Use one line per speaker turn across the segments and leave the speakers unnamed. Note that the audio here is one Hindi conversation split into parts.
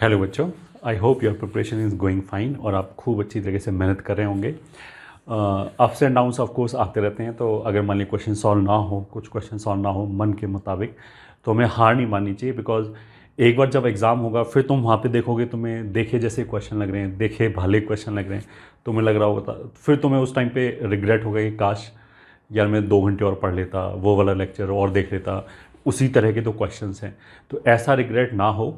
हेलो बच्चों, I hope your preparation is going fine और आप खूब अच्छी तरीके से मेहनत कर रहे होंगे। Ups and downs of course आते रहते हैं, तो अगर मान लीजिए क्वेश्चन सॉल्व ना हो, कुछ क्वेश्चन सॉल्व ना हो मन के मुताबिक, तो हमें हार नहीं माननी चाहिए। बिकॉज एक बार जब एग्ज़ाम होगा फिर तुम वहाँ पे देखोगे, तुम्हें देखे जैसे क्वेश्चन लग रहे हैं, देखे भाले क्वेश्चन लग रहे हैं, तुम्हें लग रहा होगा, फिर तुम्हें उस टाइम पे रिग्रेट होगा कि काश यार मैं 2 घंटे और पढ़ लेता, वो वाला लेक्चर और देख लेता, उसी तरह के तो क्वेश्चंस हैं। तो ऐसा रिग्रेट ना हो,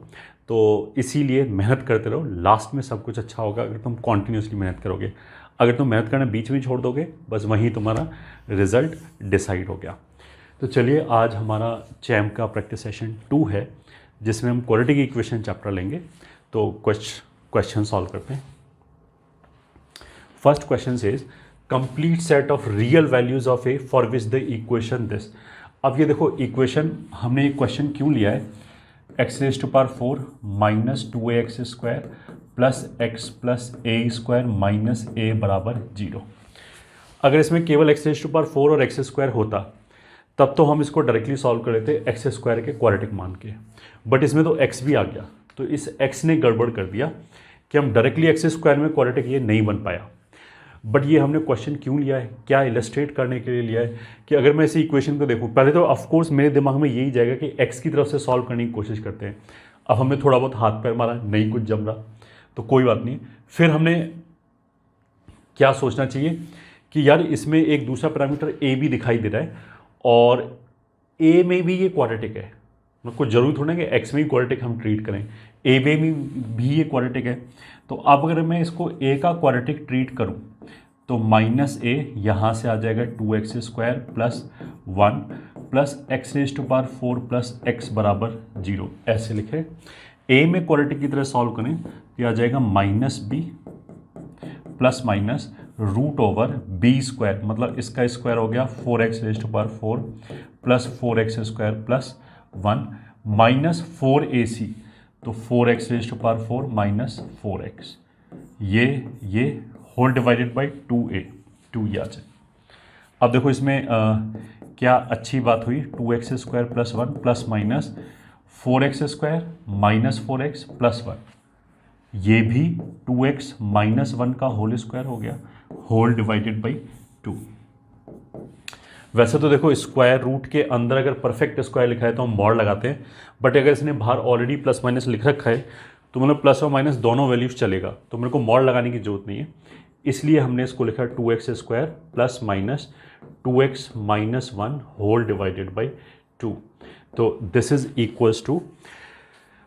तो इसीलिए मेहनत करते रहो। लास्ट में सब कुछ अच्छा होगा अगर तुम कॉन्टिन्यूसली मेहनत करोगे। अगर तुम मेहनत करना बीच में छोड़ दोगे, बस वहीं तुम्हारा रिजल्ट डिसाइड हो गया। तो चलिए, आज हमारा चैम का प्रैक्टिस सेशन 2 है, जिसमें हम क्वाड्रेटिक इक्वेशन चैप्टर लेंगे। तो क्वेश्चन सॉल्व करते हैं। First question is complete set of real values of a for which the equation this. अब ये देखो, इक्वेशन हमने एक क्वेश्चन क्यों लिया है, x raise to power 4 minus 2ax square plus x plus a square minus a बराबर 0। अगर इसमें केवल एक्स रेज टू पावर 4 और एक्स स्क्वायर होता तब तो हम इसको डायरेक्टली सॉल्व कर लेते एक्स स्क्वायर के क्वाड्रेटिक मान के, बट इसमें तो एक्स भी आ गया, तो इस एक्स ने गड़बड़ कर दिया कि हम डायरेक्टली एक्स स्क्वायर में क्वाड्रेटिक ये नहीं बन पाया। बट ये हमने क्वेश्चन क्यों लिया है, क्या इलस्ट्रेट करने के लिए लिया है कि अगर मैं इसी इक्वेशन को देखूं, पहले तो ऑफकोर्स मेरे दिमाग में यही जाएगा कि एक्स की तरफ से सॉल्व करने की कोशिश करते हैं। अब हमने थोड़ा बहुत हाथ पैर मारा, नहीं कुछ जम रहा, तो कोई बात नहीं। फिर हमने क्या सोचना चाहिए कि यार इसमें एक दूसरा पैरामीटर ए भी दिखाई दे रहा है और ए में भी ये क्वाड्रेटिक है, कुछ जरूरी थोड़ा है कि एक्स में ही क्वाड्रेटिक हम ट्रीट करें, ए में भी ये क्वाड्रेटिक है। तो अब अगर मैं इसको ए का क्वाड्रेटिक ट्रीट करूं तो माइनस ए यहाँ से आ जाएगा 2x square plus 1 plus x raise to power 4 plus x बराबर 0, ऐसे लिखे। ए में क्वाड्रेटिक की तरह सॉल्व करें तो आ जाएगा minus b plus minus root over b square, मतलब इसका स्क्वायर हो गया 4x raise to power 4 plus 4x square plus 1 minus 4ac, तो 4x raise to power 4 minus 4x, ये होल डिवाइडेड बाई 2a, 2 ये आ जाए। अब देखो इसमें क्या अच्छी बात हुई, 2x square plus 1 plus minus 4x square minus 4x plus 1, ये भी 2x माइनस 1 का होल स्क्वायर हो गया, होल डिवाइडेड बाई 2। वैसे तो देखो स्क्वायर रूट के अंदर अगर परफेक्ट स्क्वायर लिखा है तो हम मॉड लगाते हैं, बट अगर इसने बाहर ऑलरेडी प्लस माइनस लिख रखा है तो मतलब प्लस और माइनस दोनों वैल्यूज चलेगा, तो मेरे को मॉड लगाने की जरूरत नहीं है। इसलिए हमने इसको लिखा 2x square plus minus 2x minus 1 whole divided by 2। तो दिस इज इक्वल्स टू,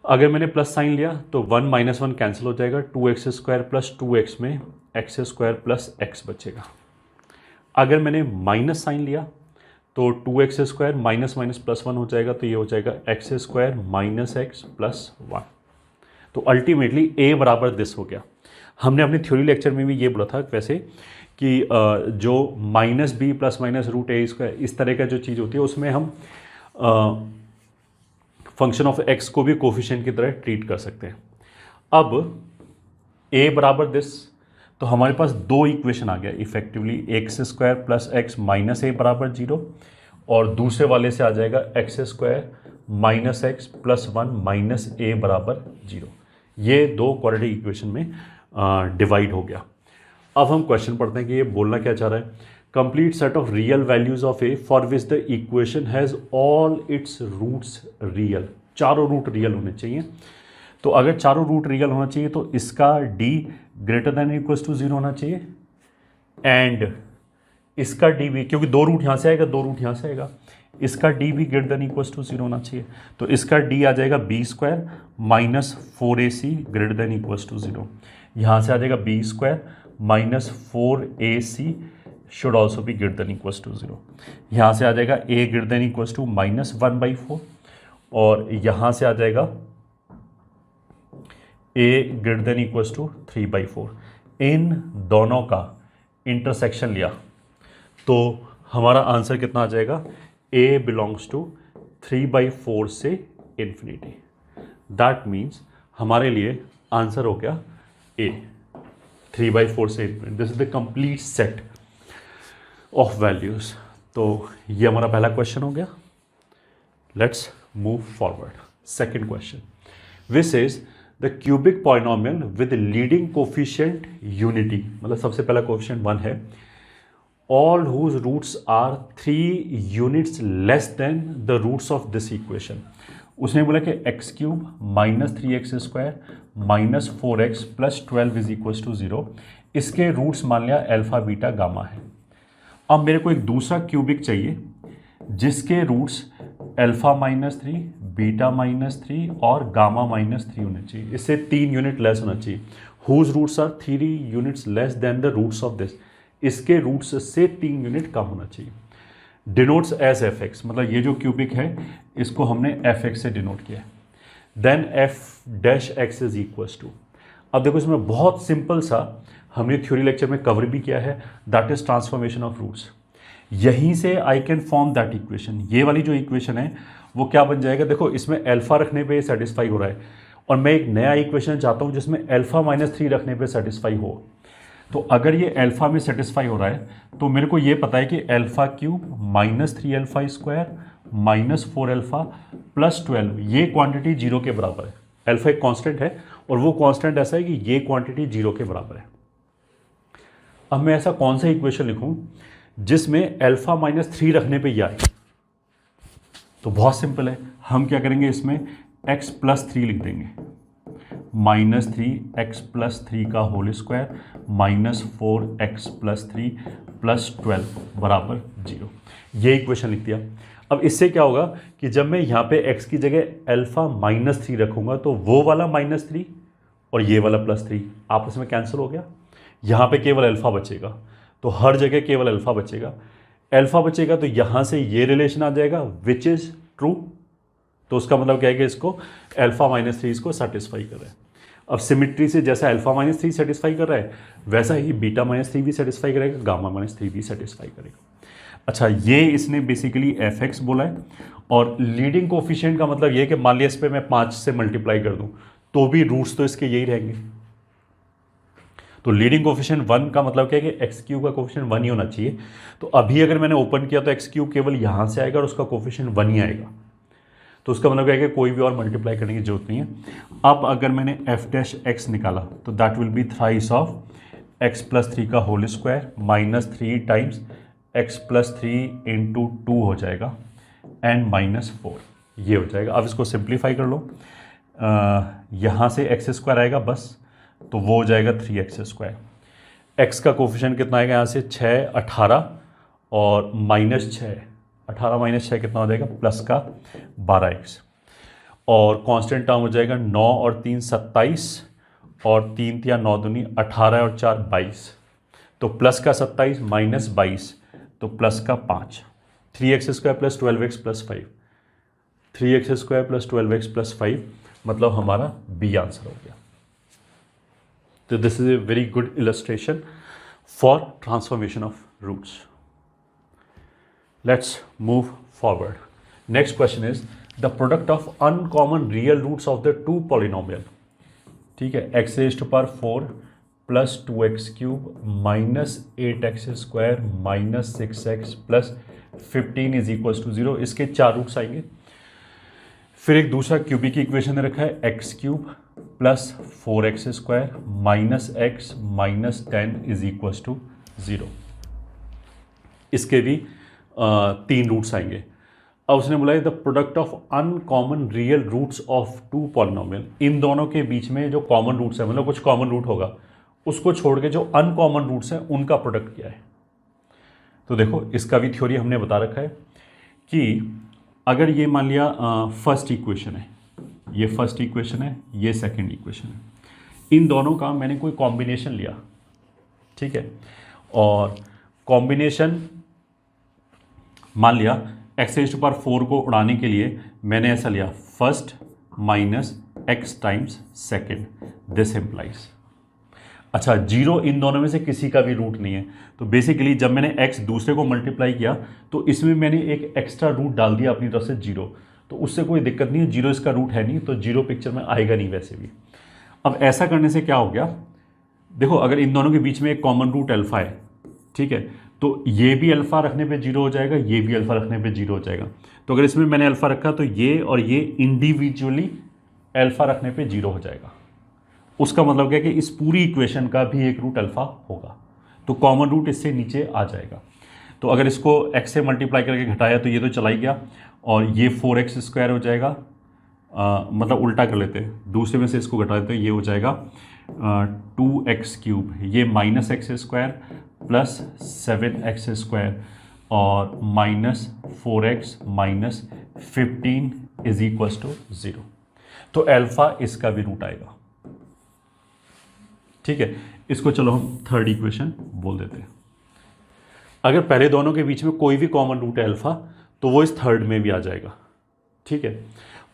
अगर मैंने प्लस साइन लिया तो 1 माइनस 1 कैंसिल हो जाएगा, 2x स्क्वायर प्लस 2x में एक्स स्क्वायर प्लस एक्स बचेगा। अगर मैंने माइनस साइन लिया तो 2x square minus minus plus 1 हो जाएगा, तो ये हो जाएगा x square minus x plus 1। तो अल्टीमेटली ए बराबर दिस हो गया। हमने अपने थ्योरी लेक्चर में भी ये बोला था वैसे कि जो minus b plus minus root a square इस तरह का जो चीज़ होती है उसमें हम फंक्शन ऑफ एक्स को भी कोफिशिएंट की तरह ट्रीट कर सकते हैं। अब ए बराबर दिस, तो हमारे पास 2 इक्वेशन आ गया effectively, x square plus x minus a बराबर 0 और दूसरे वाले से आ जाएगा x square minus x plus 1 minus a बराबर 0। ये 2 क्वाड्रेटिक इक्वेशन में डिवाइड हो गया। अब हम क्वेश्चन पढ़ते हैं कि ये बोलना क्या चाह रहा है। Complete set of real values of a for which the equation has all its roots real, चारों रूट रियल होने चाहिए। तो अगर चारों रूट रियल होना चाहिए तो इसका d greater than equals to 0 होना चाहिए, एंड इसका d भी, क्योंकि 2 रूट यहाँ से आएगा 2 रूट यहाँ से आएगा, इसका d भी ग्रेटर देन इक्वल्स टू 0 होना चाहिए। तो इसका d आ जाएगा b square minus 4ac greater than equals to 0, यहाँ से आ जाएगा b square minus 4ac should also be greater than equals to 0, यहाँ से आ जाएगा a greater than equals to minus 1/4 और यहाँ से आ जाएगा a greater than equals to 3/4। इन दोनों का इंटरसेक्शन लिया तो हमारा आंसर कितना आ जाएगा, a बिलोंग्स टू 3/4 से इन्फिनिटी। दैट मीन्स हमारे लिए आंसर हो गया a 3/4 से infinity. This is the complete set of values. तो ये हमारा पहला क्वेश्चन हो गया। Let's move forward. Second question which is the cubic polynomial with leading coefficient unity, मतलब सबसे पहला कोफिशिएंट 1 है, all whose roots are 3 units less than the roots of this equation. उसने बोला कि x cube minus 3x square minus 4x plus 12 is equal to 0, इसके रूट्स मान लिया अल्फा बीटा गामा है। अब मेरे को एक दूसरा क्यूबिक चाहिए जिसके रूट्स अल्फा -3, बीटा -3 और गामा -3 होने चाहिए, इससे 3 यूनिट लेस होना चाहिए। Whose roots are 3 units less than the roots of this, इसके रूट्स से 3 यूनिट कम होना चाहिए। डिनोट्स एज एफ एक्स, मतलब ये जो क्यूबिक है इसको हमने एफ एक्स से डिनोट किया है। Then f dash x is equal to, अब देखो इसमें बहुत सिंपल सा हमने थ्योरी लेक्चर में कवर भी किया है, that is transformation of roots. यहीं से I can form that equation, ये वाली जो इक्वेशन है वो क्या बन जाएगा, देखो इसमें अल्फा रखने पे सेटिस्फाई हो रहा है और मैं एक नया इक्वेशन चाहता हूँ जिसमें अल्फा -3 रखने पे सेटिस्फाई हो। तो अगर ये अल्फा में सेटिस्फाई हो रहा है तो मेरे को ये पता है कि alpha cube -3 alpha square -4 alpha plus 12 ये क्वांटिटी 0 के बराबर है। अल्फा एक कांस्टेंट है और वो कांस्टेंट ऐसा है कि ये क्वांटिटी 0 के बराबर है। अब मैं ऐसा कौन सा इक्वेशन लिखूं जिसमें अल्फा -3 रखने पे ये आए, तो बहुत सिंपल है, हम क्या करेंगे इसमें x + 3 लिख देंगे, -3x + 3 का होल स्क्वायर -4x + 3 + 12 बराबर 0, ये इक्वेशन लिख दिया। अब इससे क्या होगा कि जब मैं यहाँ पे x की जगह अल्फा -3 रखूँगा तो वो वाला -3 और ये वाला +3 आपस में कैंसिल हो गया, यहाँ पे केवल अल्फा बचेगा, तो हर जगह केवल अल्फा बचेगा। अल्फा बचेगा तो यहाँ से ये रिलेशन आ जाएगा विच इज़ ट्रू, तो उसका मतलब क्या है कि इसको अल्फा -3 इसको सेटिस्फाई कर रहा है। अब सिमिट्री से जैसा अल्फा -3 सेटिस्फाई कर रहा है वैसा ही बीटा -3 भी सेटिस्फाई करेगा, गामा -3 भी सेटिस्फाई करेगा। अच्छा, ये इसने बेसिकली एफ एक्स बोला है और लीडिंग कोफिशिएंट का मतलब ये कि मान लिया इस पर मैं 5 से मल्टीप्लाई कर दूं तो भी रूट्स तो इसके यही रहेंगे। तो लीडिंग कोफिशिएंट 1 का मतलब क्या है कि एक्स क्यूब का कोफिशिएंट 1 ही होना चाहिए। तो अभी अगर मैंने ओपन किया तो एक्स क्यूब केवल यहाँ से आएगा और उसका कोफिशिएंट 1 ही आएगा, तो उसका मतलब क्या है कि कोई भी और मल्टीप्लाई करने की जरूरत नहीं है। अब अगर मैंने एफ डैश एक्स निकाला तो that will B thrice of x + 3 का होल स्क्वायर -3 टाइम्स x + 3 × 2 हो जाएगा एंड -4, ये हो जाएगा। अब इसको सिंप्लीफाई कर लो, यहाँ से x² आएगा बस, तो वो हो जाएगा 3x²। x का कोफिशिएंट कितना आएगा यहाँ से 6 18 और -6, 18 - 6 कितना हो जाएगा प्लस का 12x, और कांस्टेंट टर्म हो जाएगा 9 और 3 27 और 3 × 9 दूनी 18 और 4 22, तो प्लस का 27 -22 तो प्लस का 5, 3x² + 12x + 5, 3x² + 12x + 5 मतलब हमारा बी आंसर हो गया। तो this is a very good illustration for transformation of roots. Let's move forward. Next question is the product of uncommon real roots of the two polynomial. ठीक है, x⁴ + 2x³ -8x² -6x + 15 is equal to 0, इसके 4 रूट्स आएंगे। फिर एक दूसरा क्यूबिक इक्वेशन ने रखा है x³ + 4x² -x -10 is equal to 0, इसके भी 3 रूट्स आएंगे। अब उसने बोला the product of uncommon real roots of 2 polynomial, इन दोनों के बीच में जो कॉमन रूट्स है, मतलब कुछ कॉमन रूट होगा, उसको छोड़ के जो अनकॉमन रूट्स हैं उनका प्रोडक्ट क्या है। तो देखो इसका भी थ्योरी हमने बता रखा है कि अगर ये मान लिया फर्स्ट इक्वेशन है, ये फर्स्ट इक्वेशन है, ये सेकंड इक्वेशन है, इन दोनों का मैंने कोई कॉम्बिनेशन लिया, ठीक है, और कॉम्बिनेशन मान लिया x⁴ को उड़ाने के लिए मैंने ऐसा लिया first -x times second, this implies. अच्छा, 0 इन दोनों में से किसी का भी रूट नहीं है, तो बेसिकली जब मैंने x दूसरे को मल्टीप्लाई किया तो इसमें मैंने एक एक्स्ट्रा रूट डाल दिया अपनी तरफ से 0, तो उससे कोई दिक्कत नहीं है, 0 इसका रूट है नहीं, तो 0 पिक्चर में आएगा नहीं वैसे भी। अब ऐसा करने से क्या हो गया, देखो अगर इन दोनों के बीच में एक कॉमन रूट अल्फा है, ठीक है, तो ये भी अल्फा रखने पे 0 हो जाएगा, ये भी अल्फा रखने पे 0 हो जाएगा। तो अगर इसमें मैंने अल्फा रखा तो ये और ये इंडिविजुअली अल्फा रखने पे 0 हो जाएगा। उसका मतलब क्या है कि इस पूरी इक्वेशन का भी एक रूट अल्फा होगा, तो कॉमन रूट इससे नीचे आ जाएगा। तो अगर इसको x से मल्टीप्लाई करके घटाया तो ये तो चला ही गया, और ये 4x² हो जाएगा, मतलब उल्टा कर लेते हैं, दूसरे में से इसको घटा देते हैं, ये हो जाएगा 2x³, ये -x² प्लस 7x² और -4x minus 15 is equal to 0। तो अल्फा इसका भी रूट आएगा। ठीक है, इसको चलो हम थर्ड इक्वेशन बोल देते हैं। अगर पहले दोनों के बीच में कोई भी कॉमन रूट है अल्फा, तो वो इस थर्ड में भी आ जाएगा। ठीक है,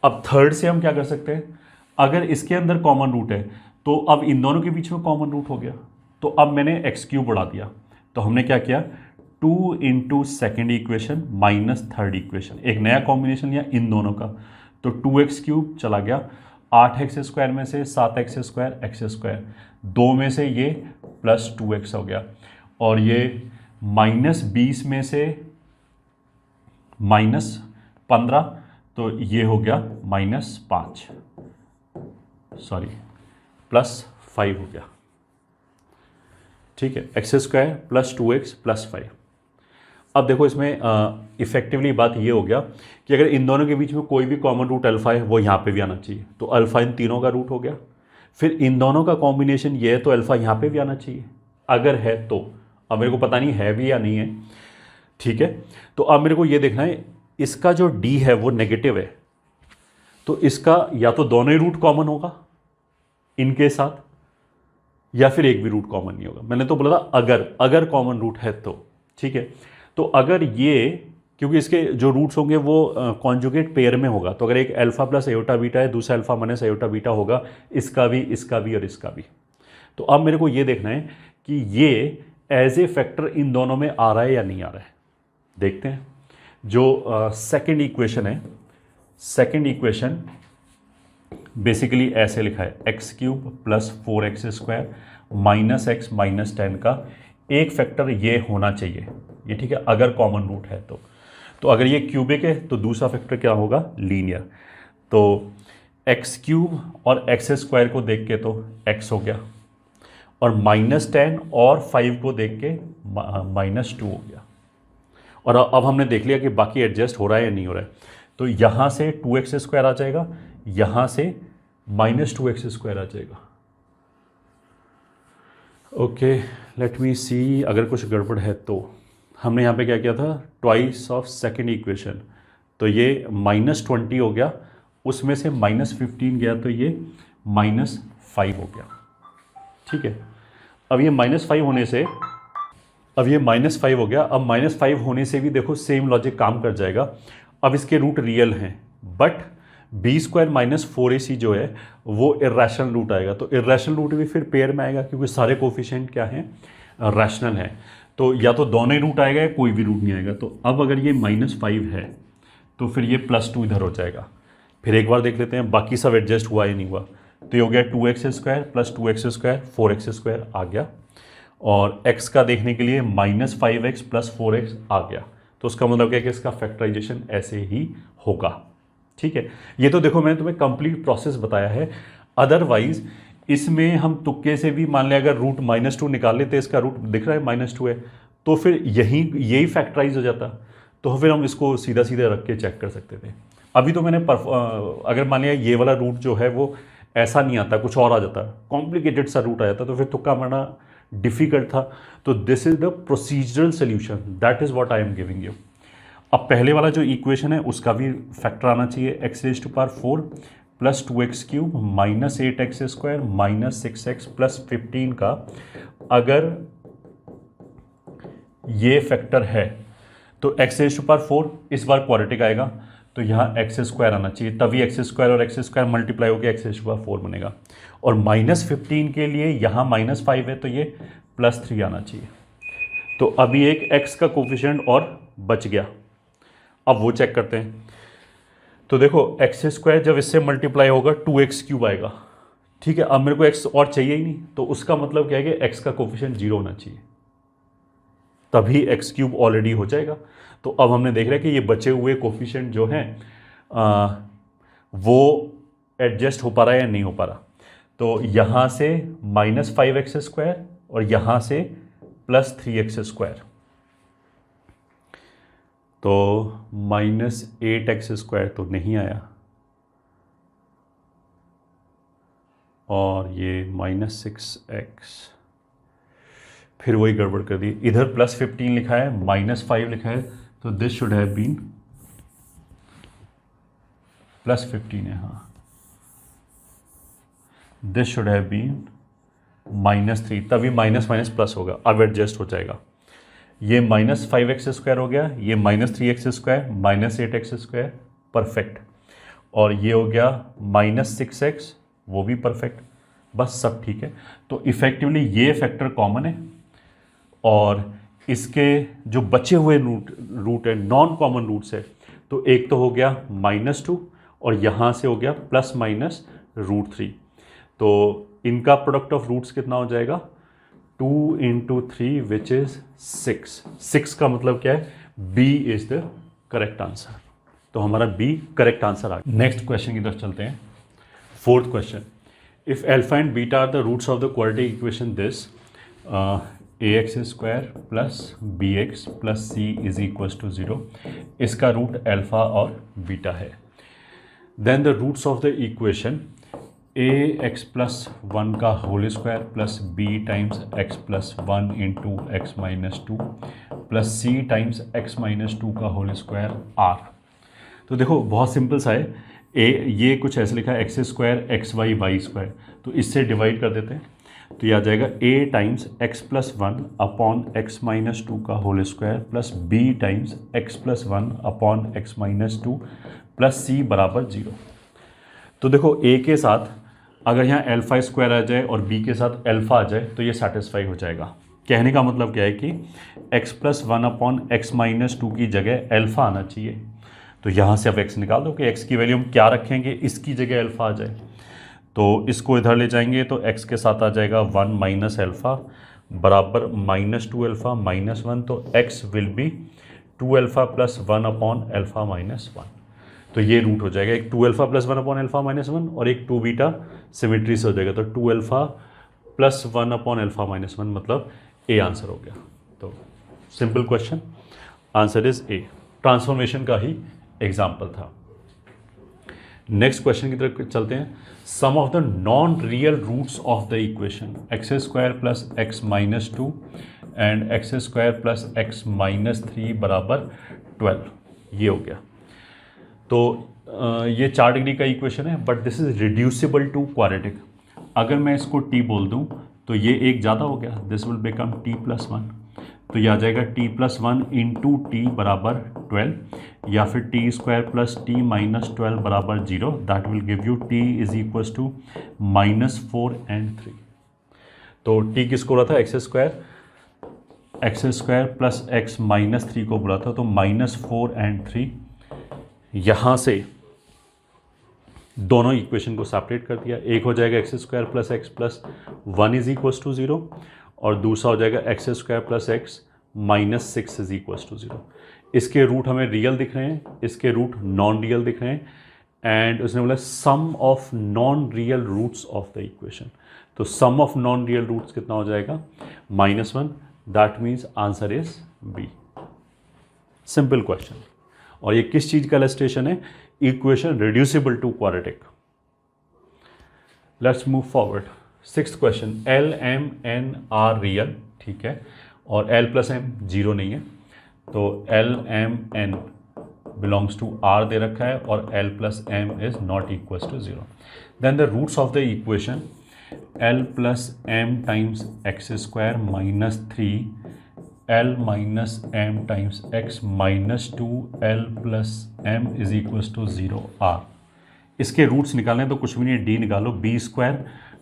अब थर्ड से हम क्या कर सकते हैं, अगर इसके अंदर कॉमन रूट है तो अब इन दोनों के बीच में कॉमन रूट हो गया, तो अब मैंने x³ बढ़ा दिया, तो हमने क्या किया, 2 into second equation minus third equation, एक नया कॉम्बिनेशन लिया इन दोनों का, तो 2x³ चला गया, 8x² में से 7x² x², 2 में से ये प्लस 2x हो गया, और ये -20 में से -15, तो ये हो गया -5, सॉरी +5 हो गया। ठीक है, x² प्लस 2x प्लस 5। अब देखो इसमें इफेक्टिवली बात ये हो गया कि अगर इन दोनों के बीच में कोई भी कॉमन रूट अल्फा है वो यहाँ पे भी आना चाहिए, तो अल्फा इन तीनों का रूट हो गया। फिर इन दोनों का कॉम्बिनेशन ये है, तो अल्फा यहाँ पे भी आना चाहिए, अगर है तो। अब मेरे को पता नहीं है भी या नहीं है। ठीक है, तो अब मेरे को ये देखना है, इसका जो d है वो नेगेटिव है, तो इसका या तो दोनों ही रूट कॉमन होगा इनके साथ, या फिर एक भी रूट कॉमन नहीं होगा। मैंने तो बोला था अगर कॉमन रूट है तो। ठीक है, तो अगर ये, क्योंकि इसके जो रूट्स होंगे वो कॉन्जुगेट पेयर में होगा, तो अगर एक अल्फा प्लस आयोटा बीटा है, दूसरा अल्फा माइनस आयोटा बीटा होगा, इसका भी और इसका भी। तो अब मेरे को ये देखना है कि ये एज ए फैक्टर इन दोनों में आ रहा है या नहीं आ रहा है। देखते हैं, जो सेकेंड इक्वेशन है, सेकेंड इक्वेशन बेसिकली ऐसे लिखा है, x³ plus 4x² minus x minus 10 का एक फैक्टर ये होना चाहिए ये। ठीक है, अगर कॉमन रूट है तो अगर ये क्यूबिक है तो दूसरा फैक्टर क्या होगा, लीनियर। तो x³ और x² को देख के तो x हो गया, और -10 और 5 को देख के -2 हो गया। और अब हमने देख लिया कि बाकी एडजस्ट हो रहा है या नहीं हो रहा है, तो यहाँ से 2x² आ जाएगा, यहाँ से -2x² आ जाएगा। ओके, लेट मी सी, अगर कुछ गड़बड़ है तो। हमने यहाँ पे क्या किया था, ट्वाइस ऑफ सेकेंड इक्वेशन, तो ये -20 हो गया, उसमें से -15 गया, तो ये -5 हो गया। ठीक है, अब ये -5 होने से, अब ये -5 हो गया, अब -5 होने से भी देखो सेम लॉजिक काम कर जाएगा। अब इसके रूट रियल हैं, बट b² माइनस 4ac जो है वो इरेशनल रूट आएगा, तो इरेशनल रूट भी फिर पेयर में आएगा, क्योंकि सारे कोफिशिएंट क्या हैं, रैशनल है। तो या तो दोनों ही रूट आएगा या कोई भी रूट नहीं आएगा। तो अब अगर ये -5 है तो फिर ये +2 इधर हो जाएगा। फिर एक बार देख लेते हैं बाकी सब एडजस्ट हुआ या नहीं हुआ। तो ये हो गया 2x² प्लस 2x² 4x² आ गया, और x का देखने के लिए -5x प्लस 4x आ गया। तो उसका मतलब क्या है कि इसका फैक्टराइजेशन ऐसे ही होगा। ठीक है, ये तो देखो मैंने तुम्हें कंप्लीट प्रोसेस बताया है। अदरवाइज इसमें हम तुक्के से भी मान लें, अगर रूट -2 निकाल लेते, इसका रूट दिख रहा है -2 है, तो फिर यही फैक्टराइज हो जाता, तो फिर हम इसको सीधा सीधा रख के चेक कर सकते थे। अभी तो मैंने अगर मान लिया ये वाला रूट जो है वो ऐसा नहीं आता, कुछ और आ जाता, कॉम्प्लिकेटेड सा रूट आ जाता, तो फिर तुक्का मारना डिफिकल्ट था। तो this is the procedural solution, that is what I am giving you. अब पहले वाला जो इक्वेशन है उसका भी फैक्टर आना चाहिए, x⁴ plus 2x³ minus 8x² minus 6x plus 15 का अगर ये फैक्टर है तो x⁴ इस बार क्वाड्रेटिक आएगा, तो यहाँ x² आना चाहिए, तभी x² और x² मल्टीप्लाई होकर x⁴ बनेगा। और -15 के लिए यहाँ -5 है, तो ये +3 आना चाहिए। तो अभी एक x का कोफिशिएंट और बच गया, अब वो चेक करते हैं। तो देखो x² जब इससे मल्टीप्लाई होगा 2x³ आएगा। ठीक है, अब मेरे को x और चाहिए ही नहीं, तो उसका मतलब क्या है कि x का कोफिशिएंट 0 होना चाहिए, तभी x³ ऑलरेडी हो जाएगा। तो अब हमने देख रहा है कि ये बचे हुए कोफिशिएंट जो हैं वो एडजस्ट हो पा रहा है या नहीं हो पा रहा। तो यहाँ से -5x² और यहाँ से +3x², तो -8x² तो नहीं आया, और ये -6x, फिर वही गड़बड़ कर दी, इधर +15 लिखा है, -5 लिखा है, तो दिस शुड हैव बीन +15 है, हाँ, दिस शुड हैव बीन -3, तभी माइनस माइनस प्लस होगा, अब एडजस्ट हो जाएगा। ये -5x² हो गया, ये -3x², -8x², परफेक्ट, और ये हो गया -6x, वो भी परफेक्ट, बस सब ठीक है। तो इफेक्टिवली ये फैक्टर कॉमन है, और इसके जो बचे हुए रूट है, नॉन कॉमन रूट्स है, तो एक तो हो गया -2 और यहाँ से हो गया ±√3, तो इनका प्रोडक्ट ऑफ रूट्स कितना हो जाएगा, 2 × 3 विच इज 6 का मतलब क्या है, b is the correct answer, तो हमारा बी करेक्ट आंसर आ गया। नेक्स्ट क्वेश्चन की तरफ चलते हैं, fourth question, if alpha and beta are the roots of the quadratic equation this ax² + bx + c = 0, इसका रूट अल्फा और बीटा है। Then the roots of the equation ax + 1 का whole square plus b times x + 1 × x - 2 plus c times x - 2 का होल स्क्वायर r। तो देखो बहुत सिंपल सा है, ये कुछ ऐसे लिखा है x² xy y², तो इससे डिवाइड कर देते हैं, तो ये आ जाएगा a times x + 1 upon x - 2 का whole square plus b times x + 1 upon x - 2 plus c = 0। तो देखो a के साथ अगर यहाँ α² आ जाए और b के साथ अल्फा आ जाए तो ये सेटिस्फाई हो जाएगा। कहने का मतलब क्या है कि x + 1 अपॉन x - 2 की जगह अल्फा आना चाहिए, तो यहाँ से अब x निकाल दो कि x की वैल्यू हम क्या रखेंगे, इसकी जगह अल्फा आ जाए, तो इसको इधर ले जाएंगे तो x के साथ आ जाएगा 1 - अल्फा बराबर -2α - 1, तो x will be 2α + 1 upon alpha - 1, तो ये रूट हो जाएगा, एक 2α + 1 अपॉन अल्फा - 1 और एक 2β सिमेट्री से हो जाएगा, तो 2α + 1 अपॉन अल्फा - 1, मतलब ए आंसर हो गया। तो simple question, answer is a, transformation का ही एग्जाम्पल था। नेक्स्ट क्वेश्चन की तरफ चलते हैं, sum of the non real roots of the equation x² + x - 2 and x² + x - 3 = 12, ये हो गया। तो ये 4 डिग्री का इक्वेशन है, but this is reducible to quadratic. अगर मैं इसको t बोल दूं तो ये एक ज़्यादा हो गया, दिस विल बिकम t + 1, तो ये आ जाएगा t + 1 × t = 12, या फिर t² + t - 12 = 0, that will give you t = -4 and 3। तो t किसको बोला था, x² + x - 3 को बोला था, तो -4 and 3, यहाँ से दोनों इक्वेशन को सेपरेट कर दिया, एक हो जाएगा x² + x + 1 = 0 और दूसरा हो जाएगा x² + x - 6 = 0। इसके रूट हमें रियल दिख रहे हैं, इसके रूट नॉन रियल दिख रहे हैं, एंड उसने बोला sum of non real roots of the equation, तो sum of non real roots कितना हो जाएगा, -1, that means answer is b. Simple question, और ये किस चीज का इलस्ट्रेशन है, equation reducible to quadratic. Let's move forward, sixth question, L, M, N are real, ठीक है, और L + M 0 नहीं है, तो L, M, N belongs to R दे रखा है, और L + M is not equal to 0। Then the roots of the equation L + M times x² - 3 L - M times x - 2 L + M = 0 R। इसके रूट्स निकालने तो कुछ भी नहीं, d निकालो, b²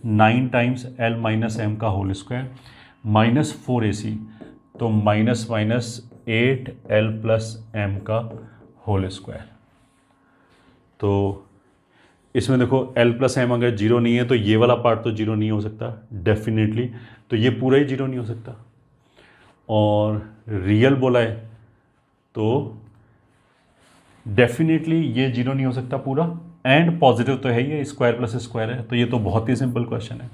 9 टाइम्स L - M का होल स्क्वायर -4ac, तो -8 L + M का होल स्क्वायर। तो इसमें देखो L + M अगर 0 नहीं है तो ये वाला पार्ट तो 0 नहीं हो सकता डेफिनेटली, तो ये पूरा ही 0 नहीं हो सकता, और रियल बोला है तो डेफिनेटली ये 0 नहीं हो सकता पूरा, एंड पॉजिटिव तो है ही है, स्क्वायर प्लस स्क्वायर है, तो ये तो बहुत ही सिंपल क्वेश्चन है,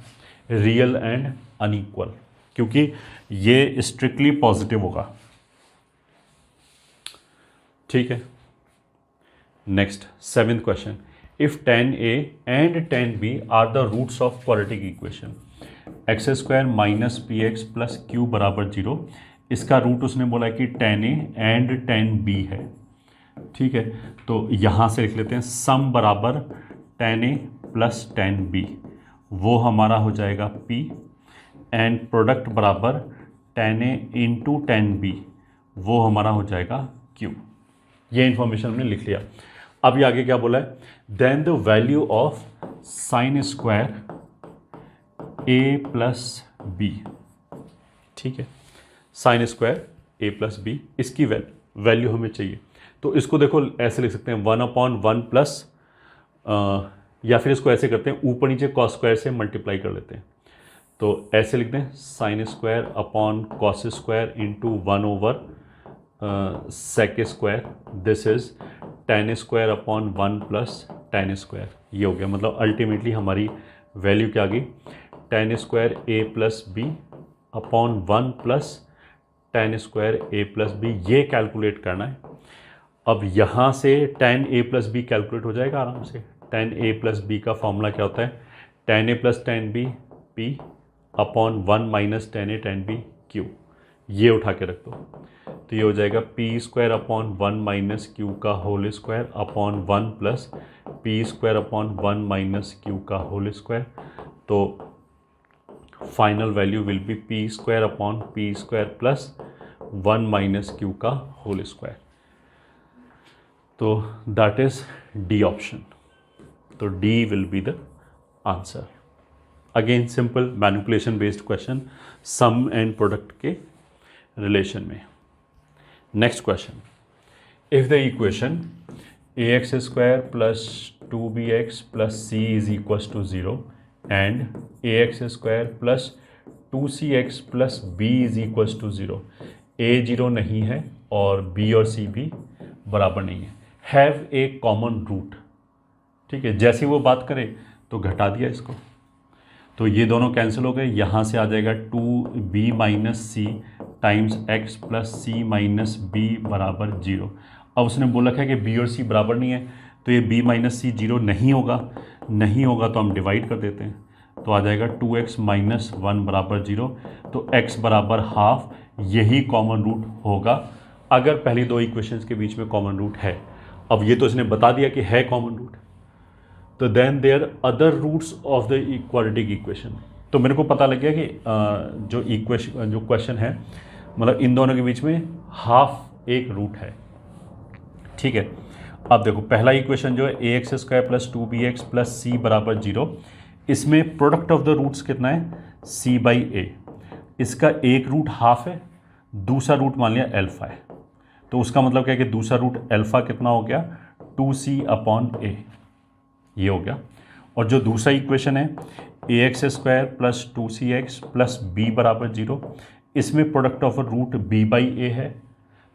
रियल एंड अनइक्वल, क्योंकि ये स्ट्रिक्टली पॉजिटिव होगा। ठीक है, next 7th question, if tan a and tan b are the roots of quadratic equation x square minus p x plus q बराबर 0, इसका रूट उसने बोला कि tan a and tan b है। ठीक है, तो यहाँ से लिख लेते हैं सम बराबर tan a plus tan b, वो हमारा हो जाएगा p, एंड प्रोडक्ट बराबर tan a into tan b, वो हमारा हो जाएगा q। ये इंफॉर्मेशन हमने लिख लिया। अब ये आगे क्या बोला है, then the value of sine square a plus b. ठीक है, sine square a plus b, इसकी वैल्यू हमें चाहिए। तो इसको देखो ऐसे लिख सकते हैं 1/1 प्लस, या फिर इसको ऐसे करते हैं ऊपर नीचे कॉस स्क्वायर से मल्टीप्लाई कर लेते हैं। तो ऐसे लिखते हैं sine square upon cos square into 1/sec square, this is tan square upon 1 plus tan square. ये हो गया, मतलब अल्टीमेटली हमारी वैल्यू क्या आ गई, tan square a plus b upon 1 plus tan square a plus b, ये कैलकुलेट करना है। अब यहाँ से tan a plus b calculate हो जाएगा आराम से। tan a प्लस बी का फॉर्मूला क्या होता है, tan a plus tan b p upon 1 minus tan a tan b q, ये उठा के रख दो। तो ये हो जाएगा p square upon 1 minus q का whole square upon 1 plus p square upon 1 minus q का होल स्क्वायर। तो final value will be p square upon p square plus 1 minus q का होल स्क्वायर। तो दैट इज डी ऑप्शन। तो d will be the answer. Again simple manipulation based question, sum and product के रिलेशन में। Next question, if the equation ax square plus 2bx plus c is equal to 0 and ax square plus 2cx plus b is equal to 0, a 0 नहीं है और b और c भी बराबर नहीं है, हैव ए कॉमन रूट। ठीक है, जैसे वो बात करे तो घटा दिया इसको, तो ये दोनों कैंसिल हो गए, यहाँ से आ जाएगा 2b माइनस सी टाइम्स x प्लस सी माइनस बी बराबर 0। अब उसने बोला है कि b और c बराबर नहीं है, तो ये b माइनस सी 0 नहीं होगा, नहीं होगा तो हम डिवाइड कर देते हैं, तो आ जाएगा 2x माइनस 1 बराबर 0, तो x बराबर हाफ, यही कॉमन रूट होगा अगर पहली दो इक्वेशंस के बीच में कॉमन रूट है। अब ये तो इसने बता दिया कि है कॉमन रूट, तो then there other roots of the quadratic equation. तो मेरे को पता लग गया कि जो क्वेश्चन है, मतलब इन दोनों के बीच में हाफ एक रूट है। ठीक है, अब देखो पहला इक्वेशन जो है a x square plus 2bx plus c बराबर 0, इसमें प्रोडक्ट ऑफ द रूट्स कितना है, c बाई ए। इसका एक रूट हाफ है, दूसरा रूट मान लिया अल्फा है, तो उसका मतलब क्या है कि दूसरा रूट अल्फा कितना हो गया, 2c अपॉन ए, ये हो गया। और जो दूसरा इक्वेशन है a x square plus 2cx plus b बराबर 0, इसमें product of root b by a है,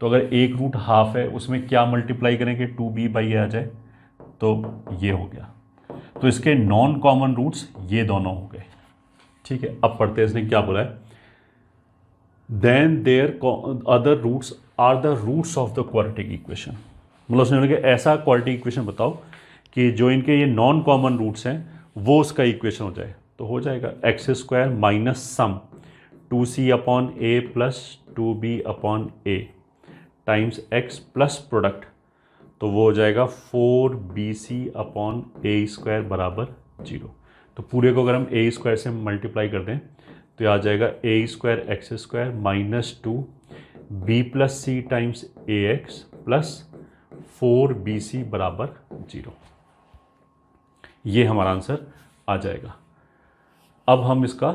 तो अगर एक रूट हाफ है उसमें क्या मल्टीप्लाई करेंगे, 2b बाई ए आ जाए, तो ये हो गया। तो इसके नॉन कॉमन रूट्स ये दोनों हो गए। ठीक है, अब पढ़ते हैं इसने क्या बोला है, then there other roots are the roots of the quadratic equation. मतलब उसने बोला कि ऐसा क्वाड्रेटिक इक्वेशन बताओ कि जो इनके ये नॉन कॉमन रूट्स हैं वो उसका इक्वेशन हो जाए। तो हो जाएगा x square minus sum 2c upon a plus 2b upon a times x plus product, तो वो हो जाएगा 4bc अपॉन ए स्क्वायर बराबर 0। तो पूरे को अगर हम ए स्क्वायर से मल्टीप्लाई कर दें तो ये आ जाएगा a square x square minus 2b plus c times a x plus 4bc बराबर 0। ये हमारा आंसर आ जाएगा। अब हम इसका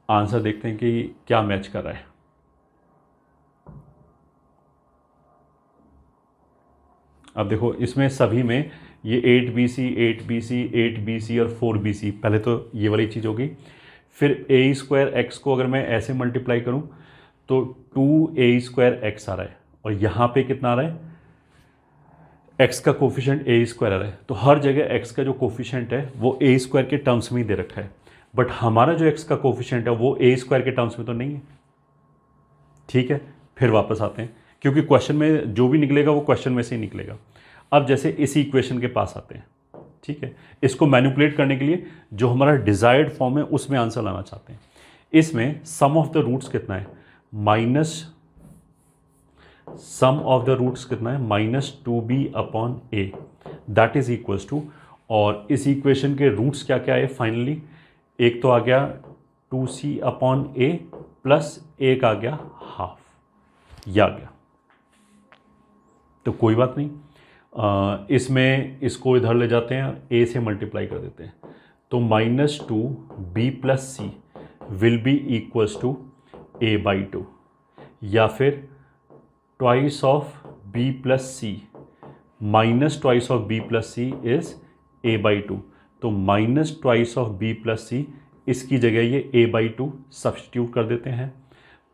आंसर देखते हैं कि क्या मैच कर रहा है। अब देखो इसमें सभी में ये 8bc 8bc 8bc और 4bc, पहले तो ये वाली चीज़ होगी, फिर ए स्क्वायर एक्स को अगर मैं ऐसे मल्टीप्लाई करूं तो 2a स्क्वायर एक्स आ रहा है, और यहाँ पे कितना आ रहा है, एक्स का कोफिशिएंट ए स्क्वायर है, तो हर जगह एक्स का जो कोफिशिएंट है वो ए स्क्वायर के टर्म्स में ही दे रखा है, बट हमारा जो एक्स का कोफिशिएंट है वो ए स्क्वायर के टर्म्स में तो नहीं है। ठीक है, फिर वापस आते हैं, क्योंकि क्वेश्चन में जो भी निकलेगा वो क्वेश्चन में से ही निकलेगा। अब जैसे इसी इक्वेशन के पास आते हैं, ठीक है, इसको मैनिपुलेट करने के लिए जो हमारा डिजायर्ड फॉर्म है उसमें आंसर लाना चाहते हैं। इसमें सम ऑफ द रूट्स कितना है, सम ऑफ द रूट्स कितना है, -2b/a, that is equals to, और इस इक्वेशन के रूट्स क्या क्या है फाइनली, एक तो आ गया 2c/a प्लस एक आ गया हाफ, यह आ गया। तो कोई बात नहीं, इसमें इसको इधर ले जाते हैं, a से मल्टीप्लाई कर देते हैं, तो -2b + c will be equals to a/2, या फिर twice of b + c, -twice of b + c is a/2, तो -ट्वाइस ऑफ b + c, इसकी जगह ये a/2 सब्स्टिट्यूट कर देते हैं,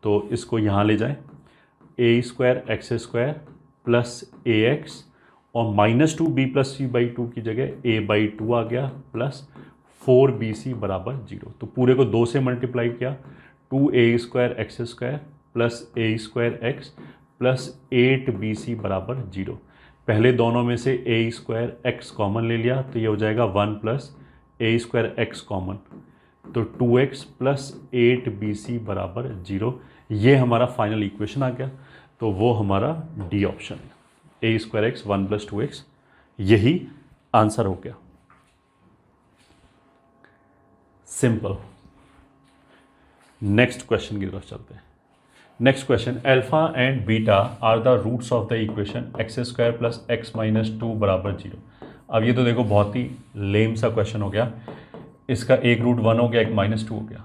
तो इसको यहाँ ले जाएं, a² x² प्लस ax, और -2b + c/2 की जगह a/2 आ गया प्लस 4bc = 0। तो पूरे को 2 से मल्टीप्लाई किया, 2a² x² plus a² x plus 8bc = 0। पहले दोनों में से a² x कॉमन ले लिया, तो ये हो जाएगा 1 प्लस a² x कॉमन, तो 2x प्लस 8bc = 0। ये हमारा फाइनल इक्वेशन आ गया, तो वो हमारा डी ऑप्शन है, a² x 1 + 2x, यही आंसर हो गया। सिंपल। नेक्स्ट क्वेश्चन की तरफ चलते हैं। Next question, alpha and beta are the roots of the equation x² + x - 2 = 0। अब ये तो देखो बहुत ही लेम सा क्वेश्चन हो गया, इसका एक रूट 1 हो गया, एक -2 हो गया।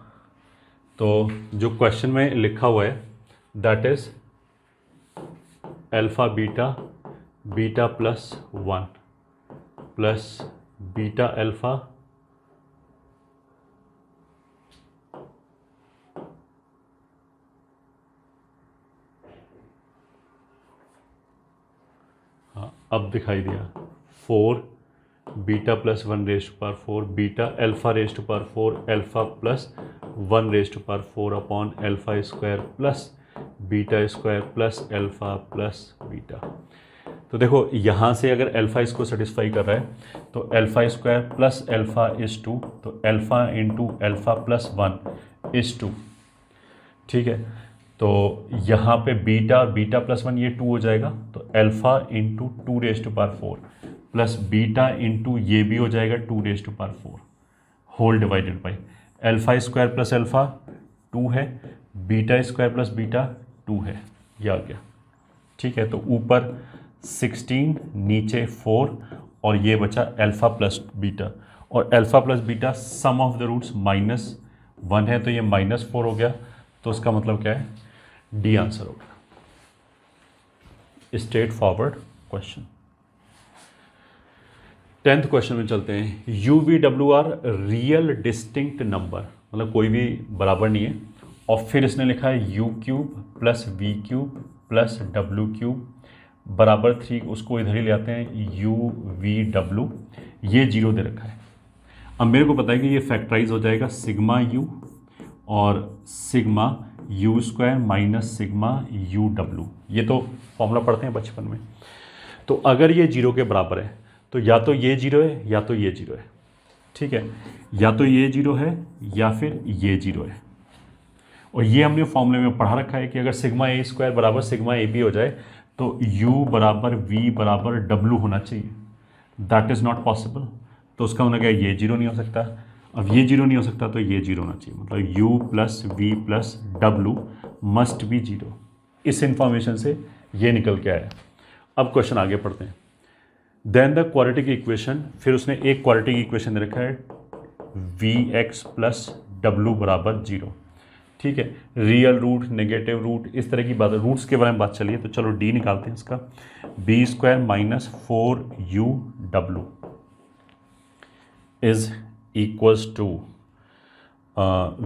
तो जो क्वेश्चन में लिखा हुआ है that is alpha beta +1 plus beta alpha अब दिखाई दिया 4 beta + 1⁴ beta alpha ⁴ alpha plus 1⁴ अल्फा² प्लस बीटा² प्लस अल्फा प्लस बीटा। तो देखो यहाँ से अगर अल्फा इसको सेटिस्फाई कर रहा है तो अल्फा² प्लस अल्फा इज 2, तो alpha into alpha plus 1 is 2। ठीक है, तो यहाँ पे बीटा + 1 ये 2 हो जाएगा, तो alpha into 2⁴ plus beta into ये भी हो जाएगा 2⁴ होल डिवाइडेड बाई अल्फा² प्लस अल्फा 2 है, बीटा² प्लस बीटा 2 है, ये आ गया। ठीक है, तो ऊपर 16 नीचे 4 और ये बचा अल्फा प्लस बीटा, और alpha plus beta sum of the roots -1 है, तो ये -4 हो गया, तो उसका मतलब क्या है, डी आंसर होगा। Straight forward question. 10th question में चलते हैं। You V W R real distinct number, मतलब कोई भी बराबर नहीं है, और फिर इसने लिखा है u³ plus v³ plus w³ बराबर 3, उसको इधर ही ले आते हैं u⁴w, ये 0 दे रखा है। अब मेरे को पता है कि ये फैक्टराइज हो जाएगा सिग्मा u और sigma u² minus sigma u⁴, ये तो फॉर्मूला पढ़ते हैं बचपन में। तो अगर ये 0 के बराबर है तो या तो ये 0 है या तो ये 0 है। ठीक है, या तो ये 0 है या फिर ये 0 है, और ये हमने फॉर्मूले में पढ़ा रखा है कि अगर सिग्मा a² बराबर सिग्मा ab हो जाए तो u बराबर v बराबर w होना चाहिए। दैट इज़ नॉट पॉसिबल, तो उसका होना क्या, ये 0 नहीं हो सकता। अब ये 0 नहीं हो सकता तो ये 0 होना चाहिए, मतलब u plus v plus w must be 0। इस इंफॉर्मेशन से ये निकल के आया। अब क्वेश्चन आगे पढ़ते हैं। देन द क्वाड्रेटिक इक्वेशन, फिर उसने एक क्वाड्रेटिक इक्वेशन दे रखा है vx प्लस w बराबर 0। ठीक है, रियल रूट, नेगेटिव रूट, इस तरह की बात, रूट्स के बारे में बात चलिए, तो चलो डी निकालते हैं इसका। b² minus 4u⁴ is equals to,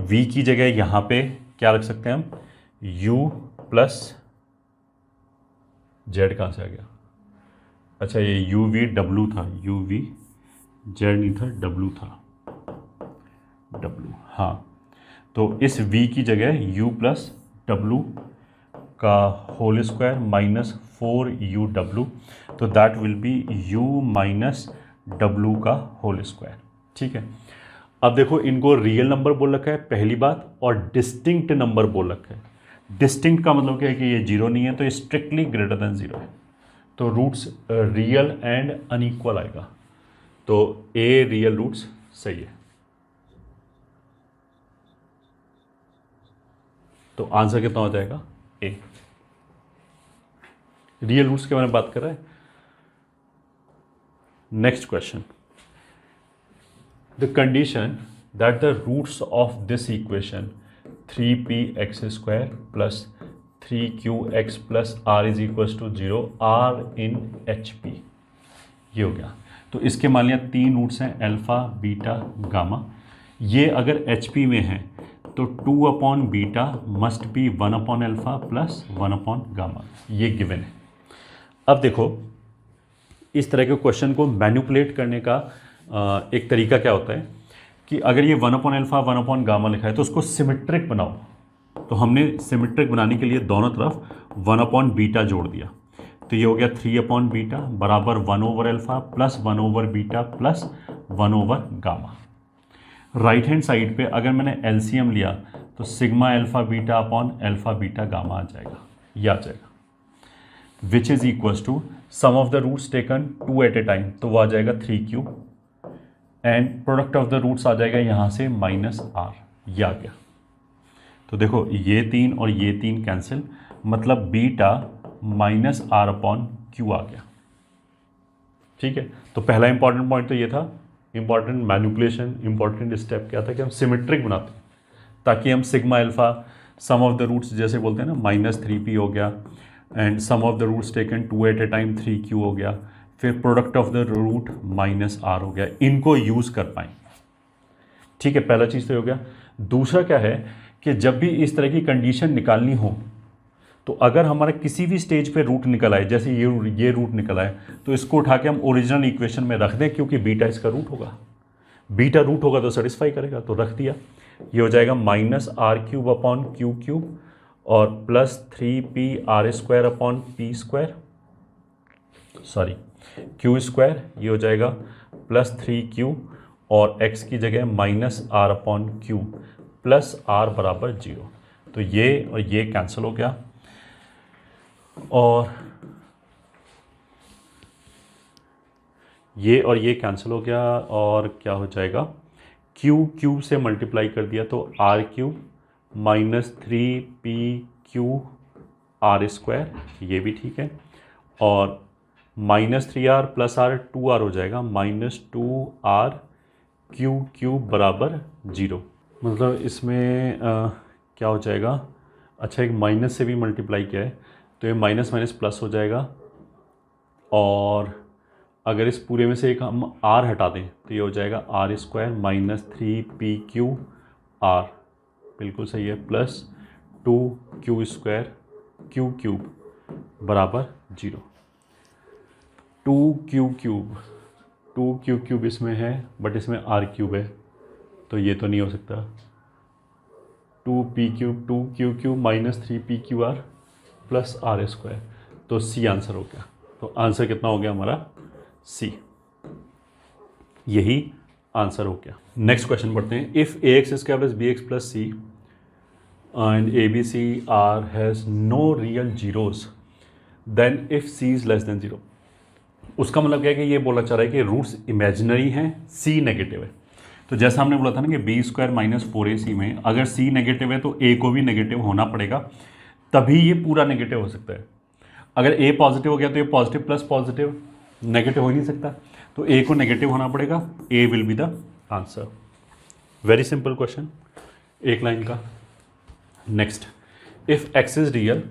v की जगह यहाँ पे क्या रख सकते हैं हम, u प्लस z, कहाँ से आ गया, अच्छा ये यू वी डब्लू था, यू वी जेड नहीं था, डब्लू था, डब्लू, हाँ। तो इस v की जगह u प्लस डब्लू का whole square minus 4u w, तो that will be u minus डब्लू का होल स्क्वायर। ठीक है, अब देखो इनको रियल नंबर बोल रखा है पहली बात, और डिस्टिंक्ट नंबर बोल रखा है। डिस्टिंक्ट का मतलब क्या है कि ये जीरो नहीं है, तो ये स्ट्रिक्टली ग्रेटर देन जीरो है, तो रूट्स रियल एंड अनइक्वल आएगा, तो ए रियल रूट्स सही है। तो आंसर कितना हो जाएगा? ए। रियल रूट्स के बारे में बात कर रहे हैं। Next question, the condition that the roots of this equation 3p x square plus 3q(x plus r is equal to 0 are in HP, ये हो गया। तो इसके मान लिया 3 रूट्स हैं, अल्फा बीटा गामा। ये अगर HP में है तो 2/बीटा मस्ट बी 1/अल्फा प्लस 1/गामा, ये गिवन है। अब देखो इस तरह के क्वेश्चन को मैनिपुलेट करने का एक तरीका क्या होता है कि अगर ये 1/अल्फा 1/गामा लिखा है तो उसको सिमेट्रिक बनाओ। तो हमने सिमेट्रिक बनाने के लिए दोनों तरफ 1/बीटा जोड़ दिया, तो ये हो गया 3/बीटा बराबर 1/अल्फा प्लस 1/बीटा प्लस 1/गामा। राइट हैंड साइड पे अगर मैंने एलसीएम लिया तो sigma alpha beta upon alpha beta gamma आ जाएगा, ये आ जाएगा, which is equals to sum of the roots taken 2 at a time, तो वो आ जाएगा 3q, and product of the roots आ जाएगा यहाँ से -r, ये आ गया। तो देखो ये 3 और ये 3 कैंसिल, मतलब बीटा -r/q आ गया। ठीक है, तो पहला इंपॉर्टेंट पॉइंट तो ये था, इंपॉर्टेंट मैनिपुलेशन, इंपॉर्टेंट स्टेप क्या था कि हम सिमेट्रिक बनाते हैं ताकि हम sigma alpha sum of the roots जैसे बोलते हैं ना -3p हो गया, and sum of the roots taken 2 at a time 3q हो गया, फिर product of the root -r हो गया, इनको यूज़ कर पाएँ। ठीक है, पहला चीज़ तो हो गया। दूसरा क्या है कि जब भी इस तरह की कंडीशन निकालनी हो तो अगर हमारा किसी भी स्टेज पे रूट निकल आए, जैसे ये रूट निकल आए, तो इसको उठा के हम ओरिजिनल इक्वेशन में रख दें, क्योंकि बीटा इसका रूट होगा, बीटा रूट होगा तो सेटिस्फाई करेगा, तो रख दिया। ये हो जाएगा -r³ और प्लस 3p(r²/p², सॉरी q², ये हो जाएगा प्लस 3q और x की जगह -r/q प्लस r बराबर 0। तो ये और ये कैंसिल हो गया, और ये कैंसिल हो गया, और क्या हो जाएगा, q से मल्टीप्लाई कर दिया तो r³ -3pq(r²), ये भी ठीक है, और -3r प्लस r 2r हो जाएगा, -2r³ बराबर 0। मतलब इसमें क्या हो जाएगा, अच्छा एक माइनस से भी मल्टीप्लाई किया है तो ये माइनस माइनस प्लस हो जाएगा, और अगर इस पूरे में से एक हम r हटा दें तो ये हो जाएगा r² -3pq(r), बिल्कुल सही है, प्लस 2q² q³ बराबर 0। 2q³ इसमें है बट इसमें r³ है, तो ये तो नहीं हो सकता। 2q³ -3pqr प्लस r², तो सी आंसर हो गया। तो आंसर कितना हो गया हमारा? सी, यही आंसर हो गया। नेक्स्ट क्वेश्चन पढ़ते हैं। If ax² + bx + c and abc r has no real zeros then if c is less than 0। उसका मतलब क्या है कि ये बोलना चाह रहा है कि रूट्स इमेजिनरी हैं, c नेगेटिव है। तो जैसा हमने बोला था ना कि b² - 4ac में अगर c नेगेटिव है तो a को भी नेगेटिव होना पड़ेगा, तभी ये पूरा नेगेटिव हो सकता है। अगर a पॉजिटिव हो गया तो ये पॉजिटिव प्लस पॉजिटिव नेगेटिव हो ही नहीं सकता, तो a को नेगेटिव होना पड़ेगा, a will be the answer. Very simple question, एक लाइन का। Next, if x is real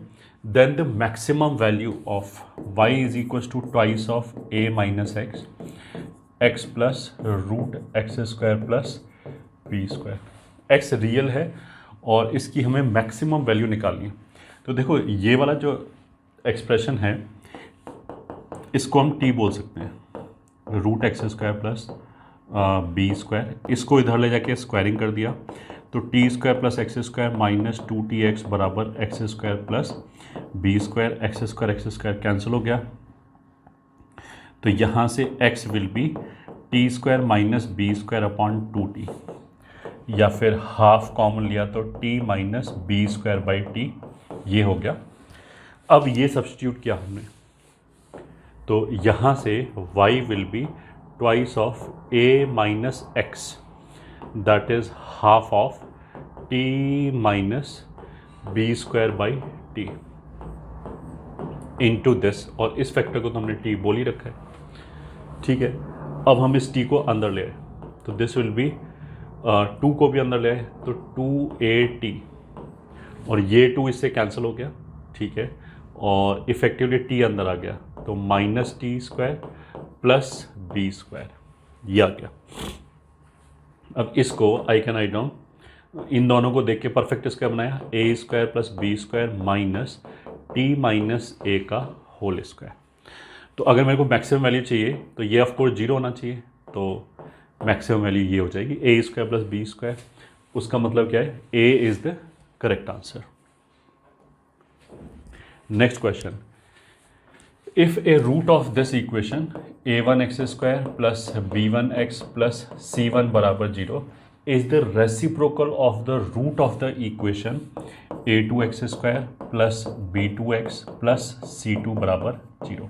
then the maximum value of y is equals to twice of a minus x plus root x² plus b²। x real है और इसकी हमें मैक्सिमम वैल्यू निकालनी है। तो देखो ये वाला जो एक्सप्रेशन है इसको हम टी बोल सकते हैं, root x square plus b square, इसको इधर ले जाके स्क्वायरिंग कर दिया तो t square plus x square minus 2tx बराबर x square plus b square, x square cancel हो गया। तो यहाँ से x will be t square minus b square upon 2t, या फिर हाफ कॉमन लिया तो t minus b square by t, ये हो गया। अब ये सब्स्टिट्यूट किया हमने तो यहाँ से y will be twice of a minus x, that is half of t minus b square by t into this, और इस फैक्टर को तो हमने t बोल ही रखा है, ठीक है। अब हम इस t को अंदर ले आए तो दिस विल बी 2 को भी अंदर ले आए तो 2at, और ये 2 इससे कैंसिल हो गया, ठीक है, और इफेक्टिवली t अंदर आ गया तो minus t square plus b square, ये आ गया। अब इसको आई कैन राइट डाउन, इन दोनों को देख के परफेक्ट स्क्वायर बनाया, a square plus b square minus t minus a का होल स्क्वायर। तो अगर मेरे को मैक्सिमम वैल्यू चाहिए तो ये ऑफ कोर्स 0 होना चाहिए, तो मैक्सिमम वैल्यू ये हो जाएगी a square plus b square. उसका मतलब क्या है, a is the correct answer. Next question, if a root of this equation a1x square plus b1x plus c1 बराबर 0 is the reciprocal of the root of the equation a2x square plus b2x plus c2 बराबर 0।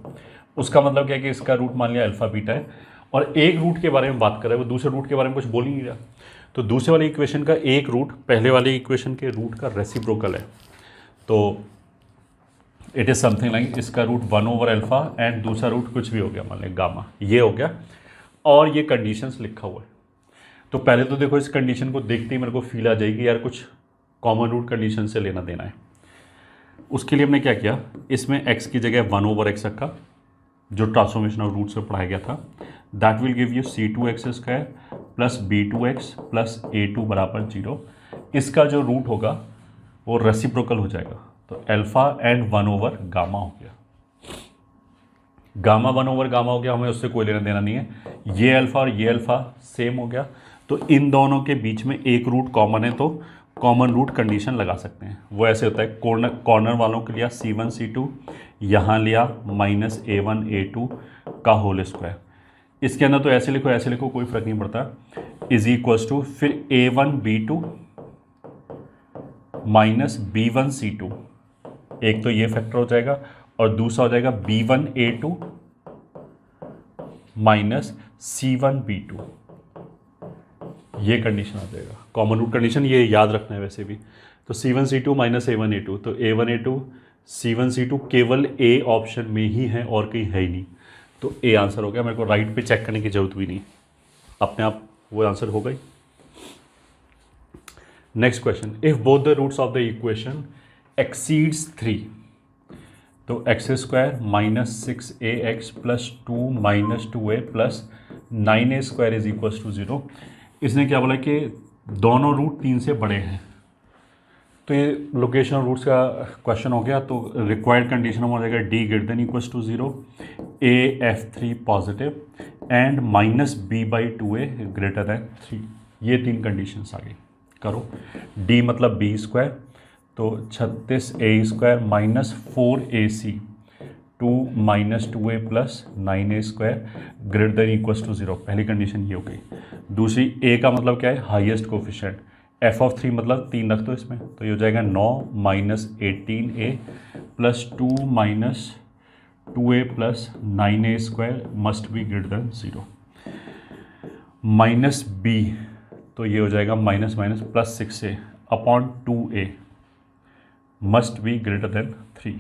उसका मतलब क्या है कि इसका रूट मान लिया अल्फा बीटा है, और एक रूट के बारे में बात कर रहा है, वो दूसरे रूट के बारे में कुछ बोल ही नहीं रहा। तो दूसरे वाली इक्वेशन का एक रूट पहले वाली इक्वेशन के रूट का रेसिप्रोकल है, तो इट इज़ समथिंग लाइक इसका रूट 1/अल्फा एंड दूसरा रूट कुछ भी हो गया, मान लें गामा, ये हो गया, और ये कंडीशंस लिखा हुआ है। तो पहले तो देखो इस कंडीशन को देखते ही मेरे को फील आ जाएगी यार कुछ कॉमन रूट कंडीशन से लेना देना है। उसके लिए हमने क्या किया, इसमें x की जगह 1/x रखा, जो ट्रांसफॉर्मेशन ऑफ रूट से पढ़ाया गया था। That will give you c2x square plus b2x plus a2 बराबर 0। इसका जो रूट होगा वो रेसिप्रोकल हो जाएगा, तो अल्फा एंड 1/गामा हो गया। गामा 1/गामा हो गया, हमें उससे कोई लेना देना नहीं है। ये अल्फा और ये अल्फा सेम हो गया, तो इन दोनों के बीच में एक रूट कॉमन है, तो कॉमन रूट कंडीशन लगा सकते हैं। वो ऐसे होता है, कॉर्नर वालों के लिया c1 c2, यहाँ लिया माइनस a1 a2 का होल स्क्वायर। इसके अंदर तो ऐसे लिखो कोई फर्क नहीं पड़ता, इज इक्वल्स टू फिर a1 b2 minus b1 c2, एक तो ये फैक्टर हो जाएगा और दूसरा हो जाएगा b1 a2 minus c1 b2, ये कंडीशन आ जाएगा कॉमन रूट कंडीशन, ये याद रखना है वैसे भी। तो c1 c2 minus a1 a2, तो a1 a2 c1 c2 केवल ए ऑप्शन में ही है और कहीं है ही नहीं, तो ए आंसर हो गया। मेरे को राइट पे चेक करने की जरूरत भी नहीं, अपने आप वो आंसर हो गई। Next question, if both the roots of the equation exceeds 3, तो x square minus 6ax plus 2 minus 2a plus 9a square is equals to 0। इसने क्या बोला कि दोनों रूट 3 से बड़े हैं, तो ये लोकेशन रूट्स का क्वेश्चन हो गया। तो रिक्वायर्ड कंडीशन हो जाएगा d greater than equals to 0, af3 positive and minus b/2a greater than 3, ये 3 कंडीशंस आ गई। करो, d मतलब b स्क्वायर, तो 36a square minus 4ac 2 minus 2a plus 9a square greater than equals to 0, पहली कंडीशन ये हो गई। दूसरी a का मतलब क्या है, हाईएस्ट कोफिशिएंट, f(3) मतलब 3 रख दो इसमें, तो ये हो जाएगा 9 minus 18a plus 2 minus 2a plus 9a square must be greater then 0। Minus b, तो ये हो जाएगा minus minus plus 6a upon 2a must be greater than 3,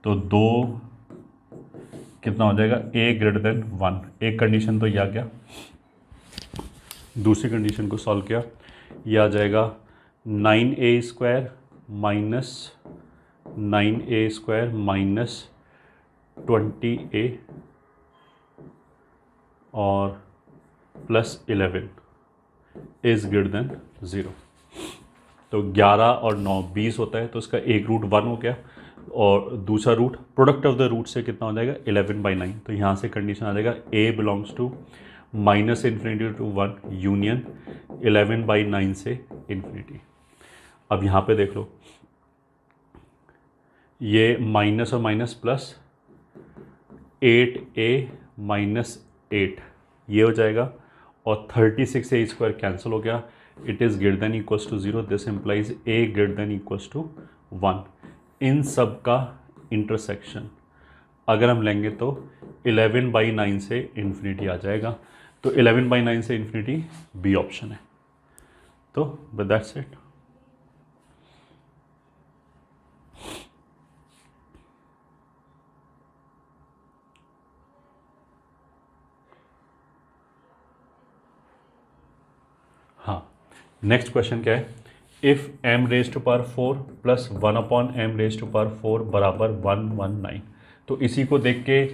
तो 2 कितना हो जाएगा, a ग्रेटर देन 1। एक कंडीशन तो ये आ गया। दूसरी कंडीशन को सॉल्व किया, ये आ जाएगा 9a square minus 9a square minus 20a और प्लस 11 इज ग्रेटर देन 0। तो 11 और 9 20 होता है, तो इसका एक रूट 1 हो गया, और दूसरा root product of the root से कितना हो जाएगा 11/9। तो यहाँ से कंडीशन आ जाएगा a belongs to -∞ to 1 union 11/9 से इन्फिनिटी। अब यहाँ पे देख लो, ये माइनस और माइनस प्लस 8a -8 ये हो जाएगा, और 36a² कैंसिल हो गया। It is greater than equals to 0, this implies a greater than equals to 1। इन सब का इंटरसेक्शन अगर हम लेंगे तो 11/9 से इन्फिनिटी आ जाएगा। तो 11/9 से इन्फिनिटी बी ऑप्शन है। तो बट दैट्स इट। हाँ, नेक्स्ट क्वेश्चन क्या है, इफ़ m⁴ प्लस 1/m⁴ बराबर 119। तो इसी को देख के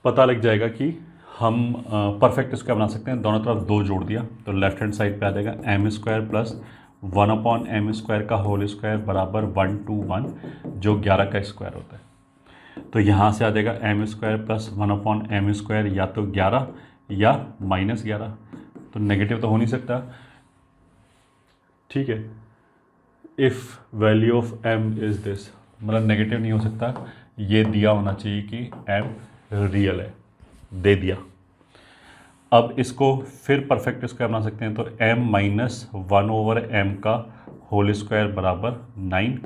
पता लग जाएगा कि हम परफेक्ट इसका बना सकते हैं। दोनों तरफ 2 जोड़ दिया तो लेफ्ट हैंड साइड पे आ जाएगा m² प्लस 1/m² का होल स्क्वायर बराबर 121, जो 11 का स्क्वायर होता है। तो यहाँ से आ जाएगा m² प्लस 1/m², या तो 11 या -11। तो नेगेटिव तो हो नहीं सकता, ठीक है। If value of m is this, मतलब नेगेटिव नहीं हो सकता, ये दिया होना चाहिए कि m रियल है, दे दिया। अब इसको फिर परफेक्ट स्क्वायर बना सकते हैं, तो m-1/m का होल स्क्वायर बराबर 9।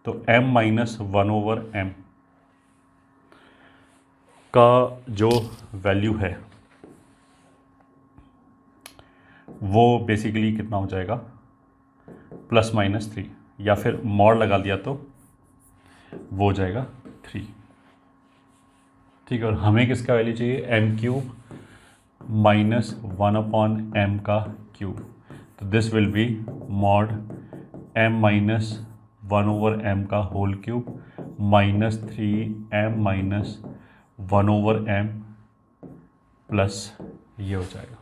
तो m-1/m का जो वैल्यू है वो बेसिकली कितना हो जाएगा, +-3, या फिर मॉड लगा दिया तो वो हो जाएगा 3, ठीक है। और हमें किसका वैल्यू चाहिए, m³ -1/m का क्यूब। तो this will be mod m-1/m का होल क्यूब -3m-1/m प्लस ये हो जाएगा।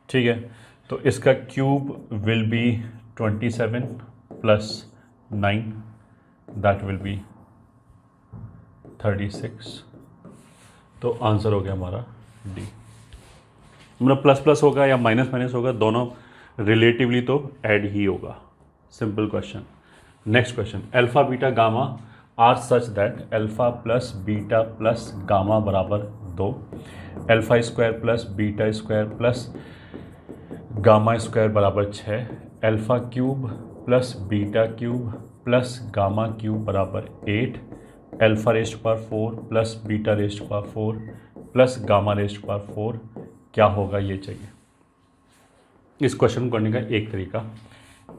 ठीक है, तो इसका cube will be 27 + 9, that will B 36। तो आंसर हो गया हमारा डी। मतलब प्लस प्लस होगा या माइनस माइनस होगा, दोनों रिलेटिवली तो ऐड ही होगा। Simple question. Next question, alpha beta gamma are such that alpha plus beta plus gamma बराबर 2, alpha square plus beta square plus gamma square बराबर 6, alpha cube plus beta cube plus gamma cube बराबर 8, alpha raised power 4 plus beta raised power 4 plus gamma raised power 4 क्या होगा ये चाहिए। इस क्वेश्चन को करने का एक तरीका,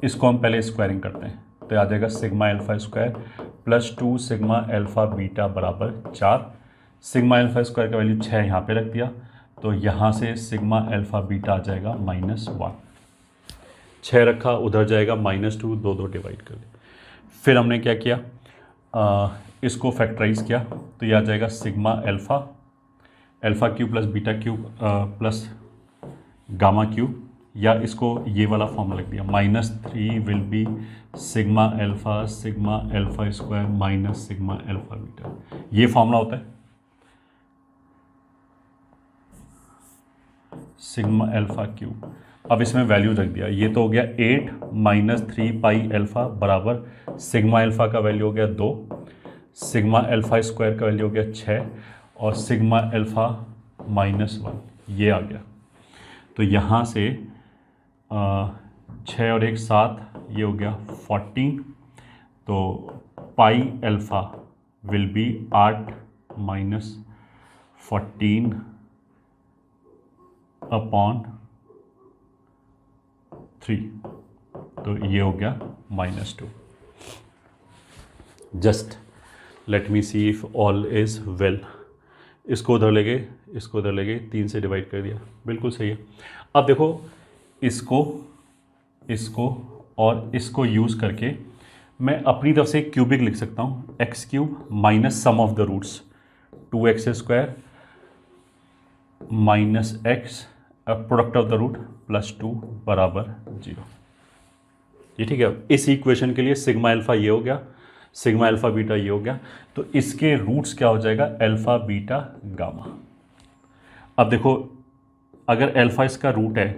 इसको हम पहले स्क्वायरिंग करते हैं, तो आ जाएगा sigma alpha square plus 2 sigma alpha beta बराबर 4। सिग्मा अल्फा स्क्वायर का वैल्यू 6 यहाँ पे रख दिया, तो यहाँ से सिग्मा अल्फा बीटा आ जाएगा -1। 6 रखा, उधर जाएगा -2, 2 डिवाइड कर दिया। फिर हमने क्या किया, इसको फैक्टराइज किया, तो ये आ जाएगा sigma alpha cube plus beta cube plus gamma cube, या इसको ये वाला फॉर्मूला लिख दिया, -3 will be sigma alpha square minus sigma alpha beta. ये फॉर्मूला होता है सिग्मा अल्फा क्यूब। अब इसमें वैल्यू रख दिया, ये तो हो गया 8 - 3 पाई अल्फा बराबर सिग्मा अल्फा का वैल्यू हो गया 2, सिग्मा अल्फा स्क्वायर का वैल्यू हो गया 6 और सिग्मा अल्फा -1 ये आ गया। तो यहाँ से 6 और 1 7, ये हो गया 14। तो pi alpha will be 8 - 14 upon 3, तो ये हो गया -2। Just let me see if all is well. इसको उधर ले गए, इसको उधर ले गए, 3 से डिवाइड कर दिया, बिल्कुल सही है। अब देखो इसको और इसको यूज़ करके मैं अपनी तरफ से एक क्यूबिक लिख सकता हूँ, x³ minus sum of the roots 2x² - x product of the root +2 बराबर 0। ये ठीक है। इस इक्वेशन के लिए सिग्मा अल्फ़ा ये हो गया, सिग्मा अल्फ़ा बीटा ये हो गया, तो इसके रूट्स क्या हो जाएगा, अल्फ़ा बीटा गामा। अब देखो अगर अल्फ़ा इसका रूट है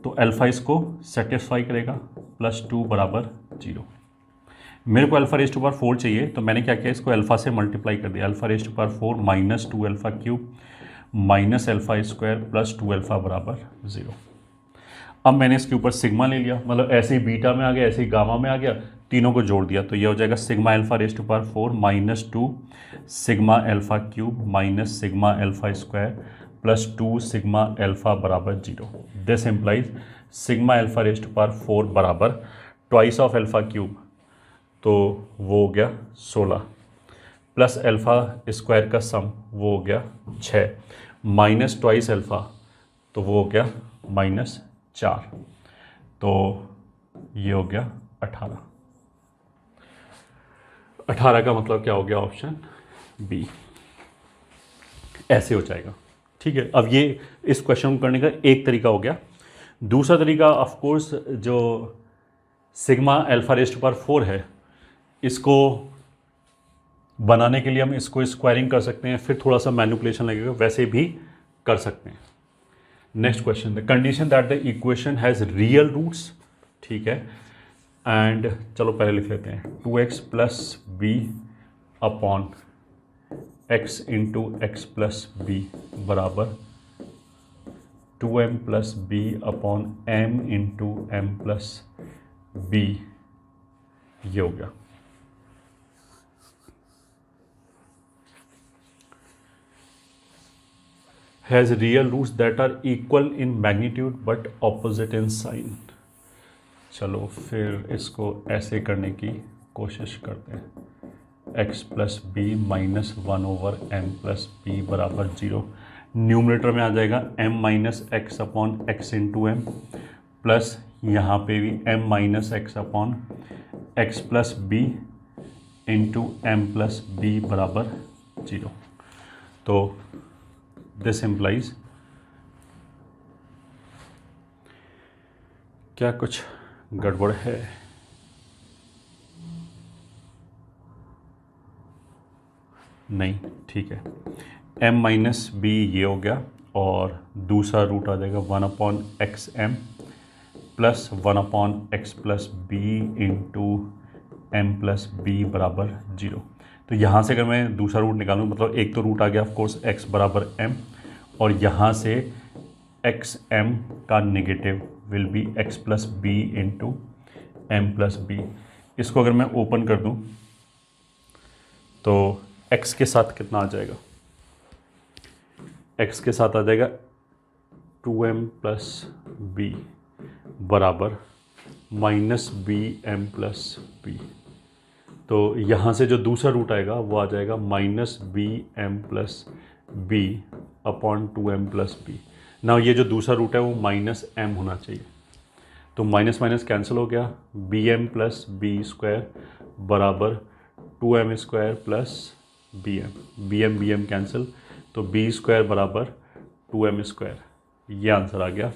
तो अल्फ़ा इसको सेटिस्फाई करेगा, +2 बराबर 0। मेरे को अल्फ़ा रेज़ टू पावर 4 चाहिए, तो मैंने क्या किया, इसको अल्फ़ा से मल्टीप्लाई कर दिया। Alpha raise to power 4 -2 alpha cube minus alpha square plus 2 alpha बराबर 0। अब मैंने इसके ऊपर सिग्मा ले लिया, मतलब ऐसे ही बीटा में आ गया, ऐसे ही गामा में आ गया, तीनों को जोड़ दिया, तो ये हो जाएगा sigma alpha raise to power 4 -2 sigma alpha cube minus sigma alpha square +2 sigma alpha बराबर 0। This implies sigma alpha raise to power 4 बराबर ट्वाइस ऑफ अल्फ़ा क्यूब, तो वो हो गया 16, प्लस अल्फ़ा स्क्वायर का सम वो हो गया 6, माइनस ट्वाइस अल्फ़ा तो वो हो गया -4, तो ये हो गया 18। 18 का मतलब क्या हो गया, ऑप्शन बी। ऐसे हो जाएगा, ठीक है। अब ये इस क्वेश्चन को करने का एक तरीका हो गया। दूसरा तरीका ऑफ कोर्स जो sigma alpha raise to power 4 है, इसको बनाने के लिए हम इसको स्क्वायरिंग कर सकते हैं, फिर थोड़ा सा मैनिपुलेशन लगेगा, वैसे भी कर सकते हैं। Next question, the condition that the equation has real roots, ठीक है, एंड चलो पहले लिख लेते हैं 2x + b upon x into x plus b बराबर 2m + b upon m into m + b, ये हो गया। Has real roots that are equal in magnitude but opposite in sign. चलो फिर इसको ऐसे करने की कोशिश करते हैं। x + b -1/m + b बराबर 0। न्यूमरेटर में आ जाएगा m - x upon x into m, plus यहाँ पे भी m - x upon x + b into m + b बराबर 0। तो दिस इम्प्लाइज क्या कुछ गड़बड़ है? नहीं, ठीक है। m - b ये हो गया, और दूसरा रूट आ जाएगा 1/xm plus 1/x + b into m + b बराबर 0। तो यहाँ से अगर मैं दूसरा रूट निकालूँ, मतलब एक तो रूट आ गया ऑफ कोर्स x बराबर m, और यहाँ से xm का negative will be x + b into m + b। इसको अगर मैं ओपन कर दूँ तो x के साथ कितना आ जाएगा, x के साथ आ जाएगा 2m + b बराबर -bm + b। तो यहाँ से जो दूसरा रूट आएगा वो आ जाएगा -bm + b upon 2m + b। ना ये जो दूसरा रूट है वो -m होना चाहिए, तो माइनस माइनस कैंसिल हो गया, bm + b² बराबर 2m² + bm, bm कैंसिल, तो b² बराबर 2m²। ये आंसर आ गया,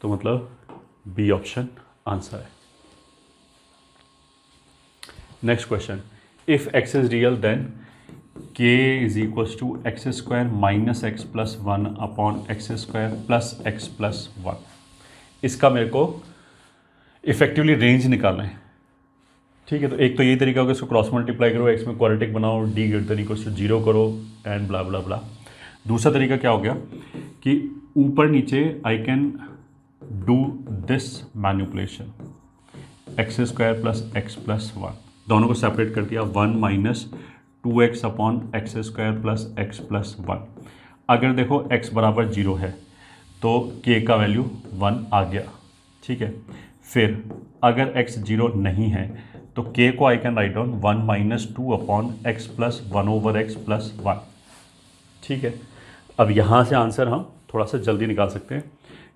तो मतलब बी ऑप्शन आंसर है। Next question, if x is real then k = x² - x + 1 upon x² + x + 1। इसका मेरे को इफेक्टिवली रेंज निकालना है, ठीक है। तो एक तो यही तरीका होगा, इसको क्रॉस मल्टीप्लाई करो, x में क्वाड्रेटिक बनाओ, d > 0 करो एंड ब्ला ब्ला ब्ला। दूसरा तरीका क्या हो गया कि ऊपर नीचे I can do this manipulation, x² + x + 1, दोनों को सेपरेट कर दिया, 1 - 2x अपॉन x² + x + 1। अगर देखो x बराबर 0 है तो k का वैल्यू 1 आ गया, ठीक है। फिर अगर x 0 नहीं है तो k को आई can write down 1 - 2 upon x + 1/x + 1, ठीक है। अब यहाँ से आंसर हम थोड़ा सा जल्दी निकाल सकते हैं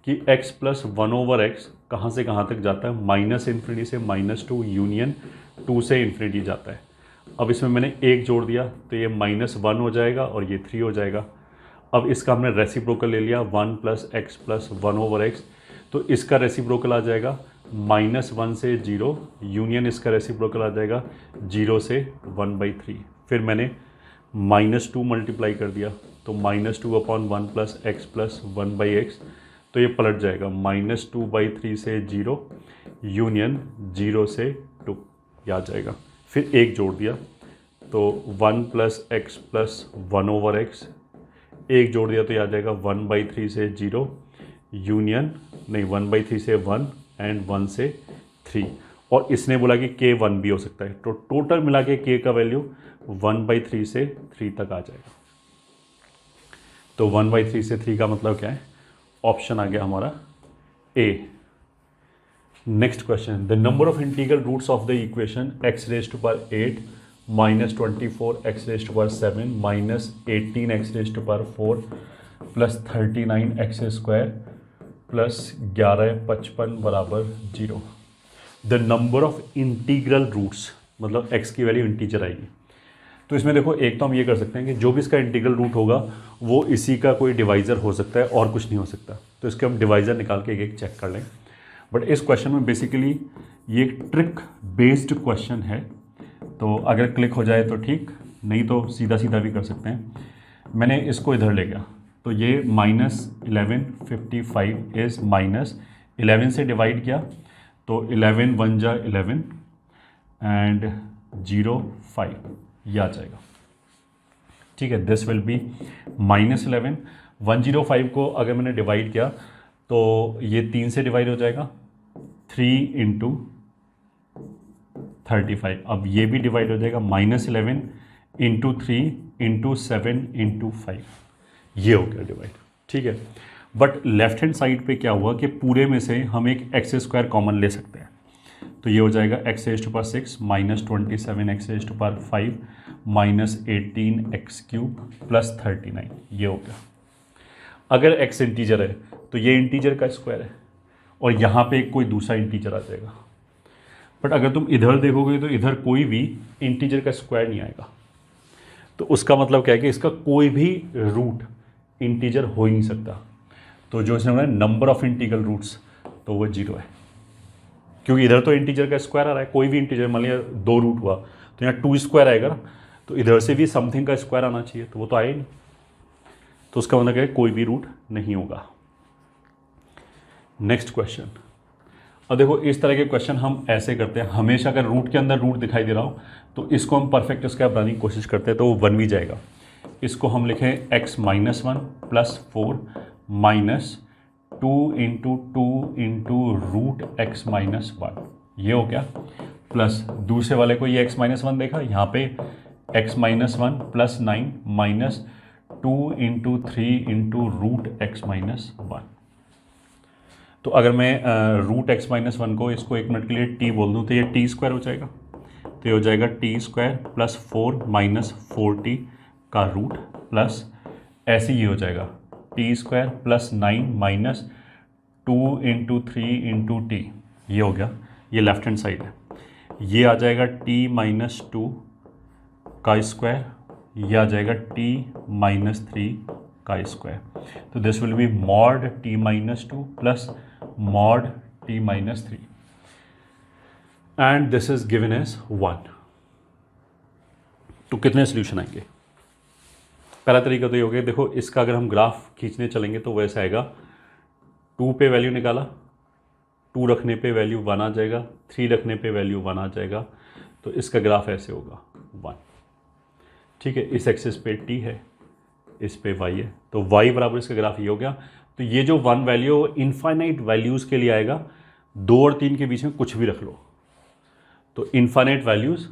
कि x + 1/x कहाँ से कहाँ तक जाता है, -∞ से -2 यूनियन 2 से इन्फिनिटी जाता है। अब इसमें मैंने 1 जोड़ दिया तो ये -1 हो जाएगा और ये 3 हो जाएगा। अब इसका हमने रेसिप्रोकल ले लिया 1 + x + 1/x, तो इसका रेसिप्रोकल आ जाएगा -1 से 0 यूनियन इसका रेसिप्रोकल आ जाएगा 0 से 1/3। फिर मैंने -2 मल्टीप्लाई कर दिया तो -2/1 प्लस एक्स प्लस 1/x, तो ये पलट जाएगा -2/3 से 0 यूनियन 0 से 2, ये आ जाएगा। फिर एक जोड़ दिया तो 1 प्लस एक्स प्लस 1/x, एक जोड़ दिया तो ये आ जाएगा 1/3 से 0 यूनियन, नहीं 1/3 से 1 एंड 1 से 3, और इसने बोला कि k 1 भी हो सकता है, तो टोटल मिला के k का वैल्यू 1/3 से 3 तक आ जाएगा। तो 1/3 से 3 का मतलब क्या है? ऑप्शन आ गया हमारा a. Next question, the number of integral roots of the equation x raise to power 8 -24 x raise to power 7 -18 x raise to power 4 plus 39 x square plus 1155 बराबर 0। The number of integral roots, मतलब x की वैल्यू इंटीजर आएगी। तो इसमें देखो, एक तो हम ये कर सकते हैं कि जो भी इसका इंटीग्रल रूट होगा वो इसी का कोई डिवाइज़र हो सकता है और कुछ नहीं हो सकता, तो इसके हम डिवाइज़र निकाल के एक एक चेक कर लें। बट इस क्वेश्चन में बेसिकली ये एक ट्रिक बेस्ड क्वेश्चन है, तो अगर क्लिक हो जाए तो ठीक, नहीं तो सीधा सीधा भी कर सकते हैं। मैंने इसको इधर ले गया तो ये -1155 इज़ -11 से डिवाइड किया तो 11 1 जा 11 एंड 0 5, ये आ जाएगा। ठीक है, दिस विल बी -11। 105 को अगर मैंने डिवाइड किया तो ये 3 से डिवाइड हो जाएगा, 3 इंटू 35। अब ये भी डिवाइड हो जाएगा, -11 इंटू 3 इंटू 7 इंटू 5, ये हो गया डिवाइड। ठीक है, बट लेफ्ट हैंड साइड पे क्या हुआ कि पूरे में से हम एक एक्स स्क्वायर कॉमन ले सकते हैं, तो ये हो जाएगा x raise to power 6 -27 x raise to power 5 -18 x cube plus 39, ये हो गया। अगर एक्स इंटीजर है तो ये इंटीजर का स्क्वायर है और यहाँ पे कोई दूसरा इंटीजर आ जाएगा। बट अगर तुम इधर देखोगे तो इधर कोई भी इंटीजर का स्क्वायर नहीं आएगा, तो उसका मतलब क्या है कि इसका कोई भी रूट इंटीजर हो ही नहीं सकता। तो जो इसने बोला नंबर ऑफ इंटीग्रल रूट्स, तो वो 0 है, क्योंकि इधर तो इंटीजर का स्क्वायर आ रहा है। कोई भी इंटीजर, मान लिया 2 रूट हुआ तो यहाँ 2 स्क्वायर आएगा ना, तो इधर से भी समथिंग का स्क्वायर आना चाहिए, तो वो तो आया ही नहीं, तो उसका मतलब क्या है, कोई भी रूट नहीं होगा। नेक्स्ट क्वेश्चन, अब देखो इस तरह के क्वेश्चन हम ऐसे करते हैं, हमेशा अगर रूट के अंदर रूट दिखाई दे रहा हो तो इसको हम परफेक्ट स्क्वायर बनाने की कोशिश करते हैं, तो वो बन भी जाएगा। इसको हम लिखें x -1 plus 4 minus 2 into 2 into root x -1, ये हो गया। प्लस दूसरे वाले को ये x -1 देखा, यहाँ पे x -1 plus 9 minus 2 into 3 into root x -1। तो अगर मैं रूट एक्स -1 को इसको 1 मिनट के लिए t बोल दूँ तो ये t स्क्वायर हो जाएगा, तो ये हो जाएगा t square plus 4 minus 4t का रूट प्लस ऐसे ये हो जाएगा t square plus 9 minus 2 into 3 into t, ये हो गया। ये लेफ्ट हैंड साइड है, ये आ जाएगा t -2 का स्क्वायर, ये आ जाएगा t -3 का स्क्वायर। तो this will be mod t -2 plus mod t -3 and this is given as 1। तो कितने सोल्यूशन आएंगे? पहला तरीका तो ये हो गया, देखो इसका अगर हम ग्राफ खींचने चलेंगे तो वैसे आएगा, 2 पे वैल्यू निकाला, 2 रखने पे वैल्यू 1 आ जाएगा, 3 रखने पे वैल्यू 1 आ जाएगा, तो इसका ग्राफ ऐसे होगा 1। ठीक है, इस एक्सिस पे t है, इस पे y है, तो y बराबर इसका ग्राफ ये हो गया। तो ये जो 1 वैल्यू इनफाइनाइट वैल्यूज़ के लिए आएगा, 2 और 3 के बीच में कुछ भी रख लो, तो infinite values,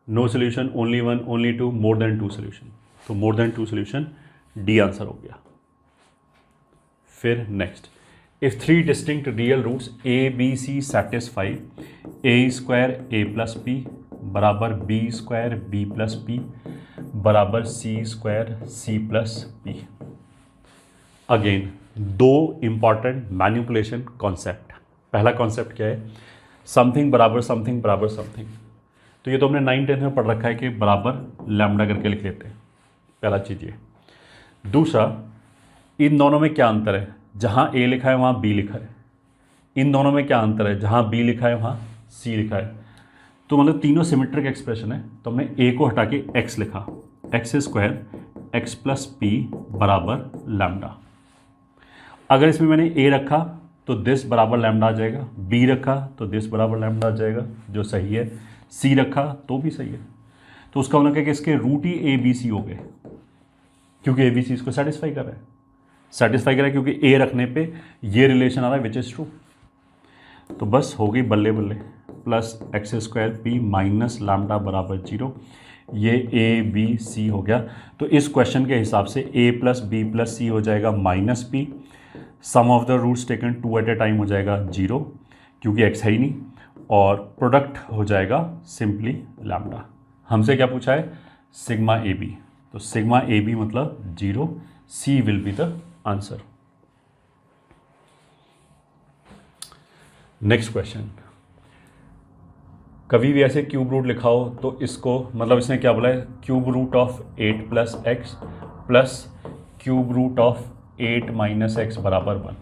no solution, only 1, only 2, more than 2 solution, तो more than 2 solution, d answer हो गया। फिर next, if 3 distinct real roots a b c satisfy a square a plus b बराबर b square b plus p बराबर c square c plus p। Again 2 important manipulation concept. पहला कॉन्सेप्ट क्या है? समथिंग बराबर समथिंग बराबर समथिंग। तो ये तो हमने 9th-10th में पढ़ रखा है कि बराबर लैम्डा करके लिख लेते हैं, पहला चीज़ ये। दूसरा, इन दोनों में क्या अंतर है? जहाँ a लिखा है वहाँ b लिखा है, इन दोनों में क्या अंतर है, जहाँ बी लिखा है वहाँ सी लिखा है, तो मतलब तीनों सिमेट्रिक एक्सप्रेशन है, तो हमने ए को हटा के एक्स लिखा, x square x plus P बराबर लैम्डा। अगर इसमें मैंने ए रखा तो दिस बराबर लैम्डा आ जाएगा, बी रखा तो दिस बराबर लैम्डा आ जाएगा जो सही है, सी रखा तो भी सही है। तो उसका मतलब है कि इसके रूट ही ए बी सी हो गए, क्योंकि ए बी सी इसको सेटिस्फाई कर रहा है, सेटिस्फाई कर रहा है क्योंकि ए रखने पे ये रिलेशन आ रहा है विच इज़ ट्रू। तो बस हो गई बल्ले बल्ले, plus x square P minus lambda बराबर 0, ये ए बी सी हो गया। तो इस क्वेश्चन के हिसाब से A plus B plus C हो जाएगा minus P, sum of the roots taken 2 at a time हो जाएगा 0 क्योंकि एक्स है ही नहीं, और प्रोडक्ट हो जाएगा सिंपली लैम्डा। हमसे क्या पूछा है, सिग्मा ए बी, तो सिग्मा ए बी मतलब 0, c will be the answer. Next question, कभी भी ऐसे क्यूब रूट लिखा हो तो इसको मतलब इसने क्या बोला है, cube root of 8 plus x plus cube root of 8 minus x बराबर 1।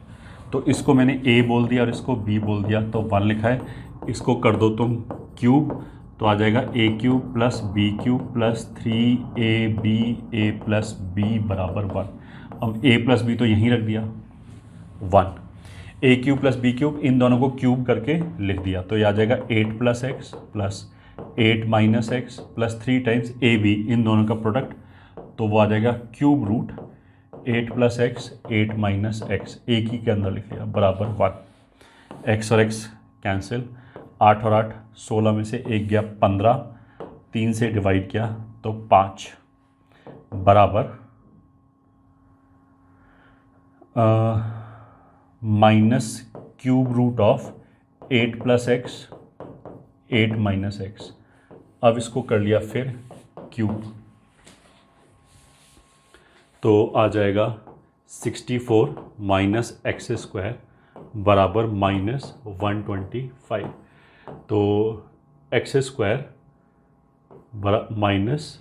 तो इसको मैंने a बोल दिया और इसको b बोल दिया तो 1 लिखा है, इसको कर दो तुम क्यूब तो आ जाएगा a cube plus b cube plus 3ab a plus b बराबर 1। अब a प्लस b तो यहीं रख दिया 1, a cube plus b cube in दोनों को क्यूब करके लिख दिया तो ये आ जाएगा 8 plus x plus 8 minus x plus 3 times a b, इन दोनों का प्रोडक्ट तो वो आ जाएगा cube root 8 plus x 8 minus x, एक ही के अंदर लिख लिया बराबर 1। एक्स और एक्स कैंसिल, 8 और 8 16 में से 1 गया 15, 3 से डिवाइड किया तो 5 बराबर minus cube root of 8 plus x 8 minus x. अब इसको कर लिया फिर क्यूब तो आ जाएगा 64 माइनस एक्स स्क्वायर बराबर माइनस 125। तो एक्स स्क्वायर माइनस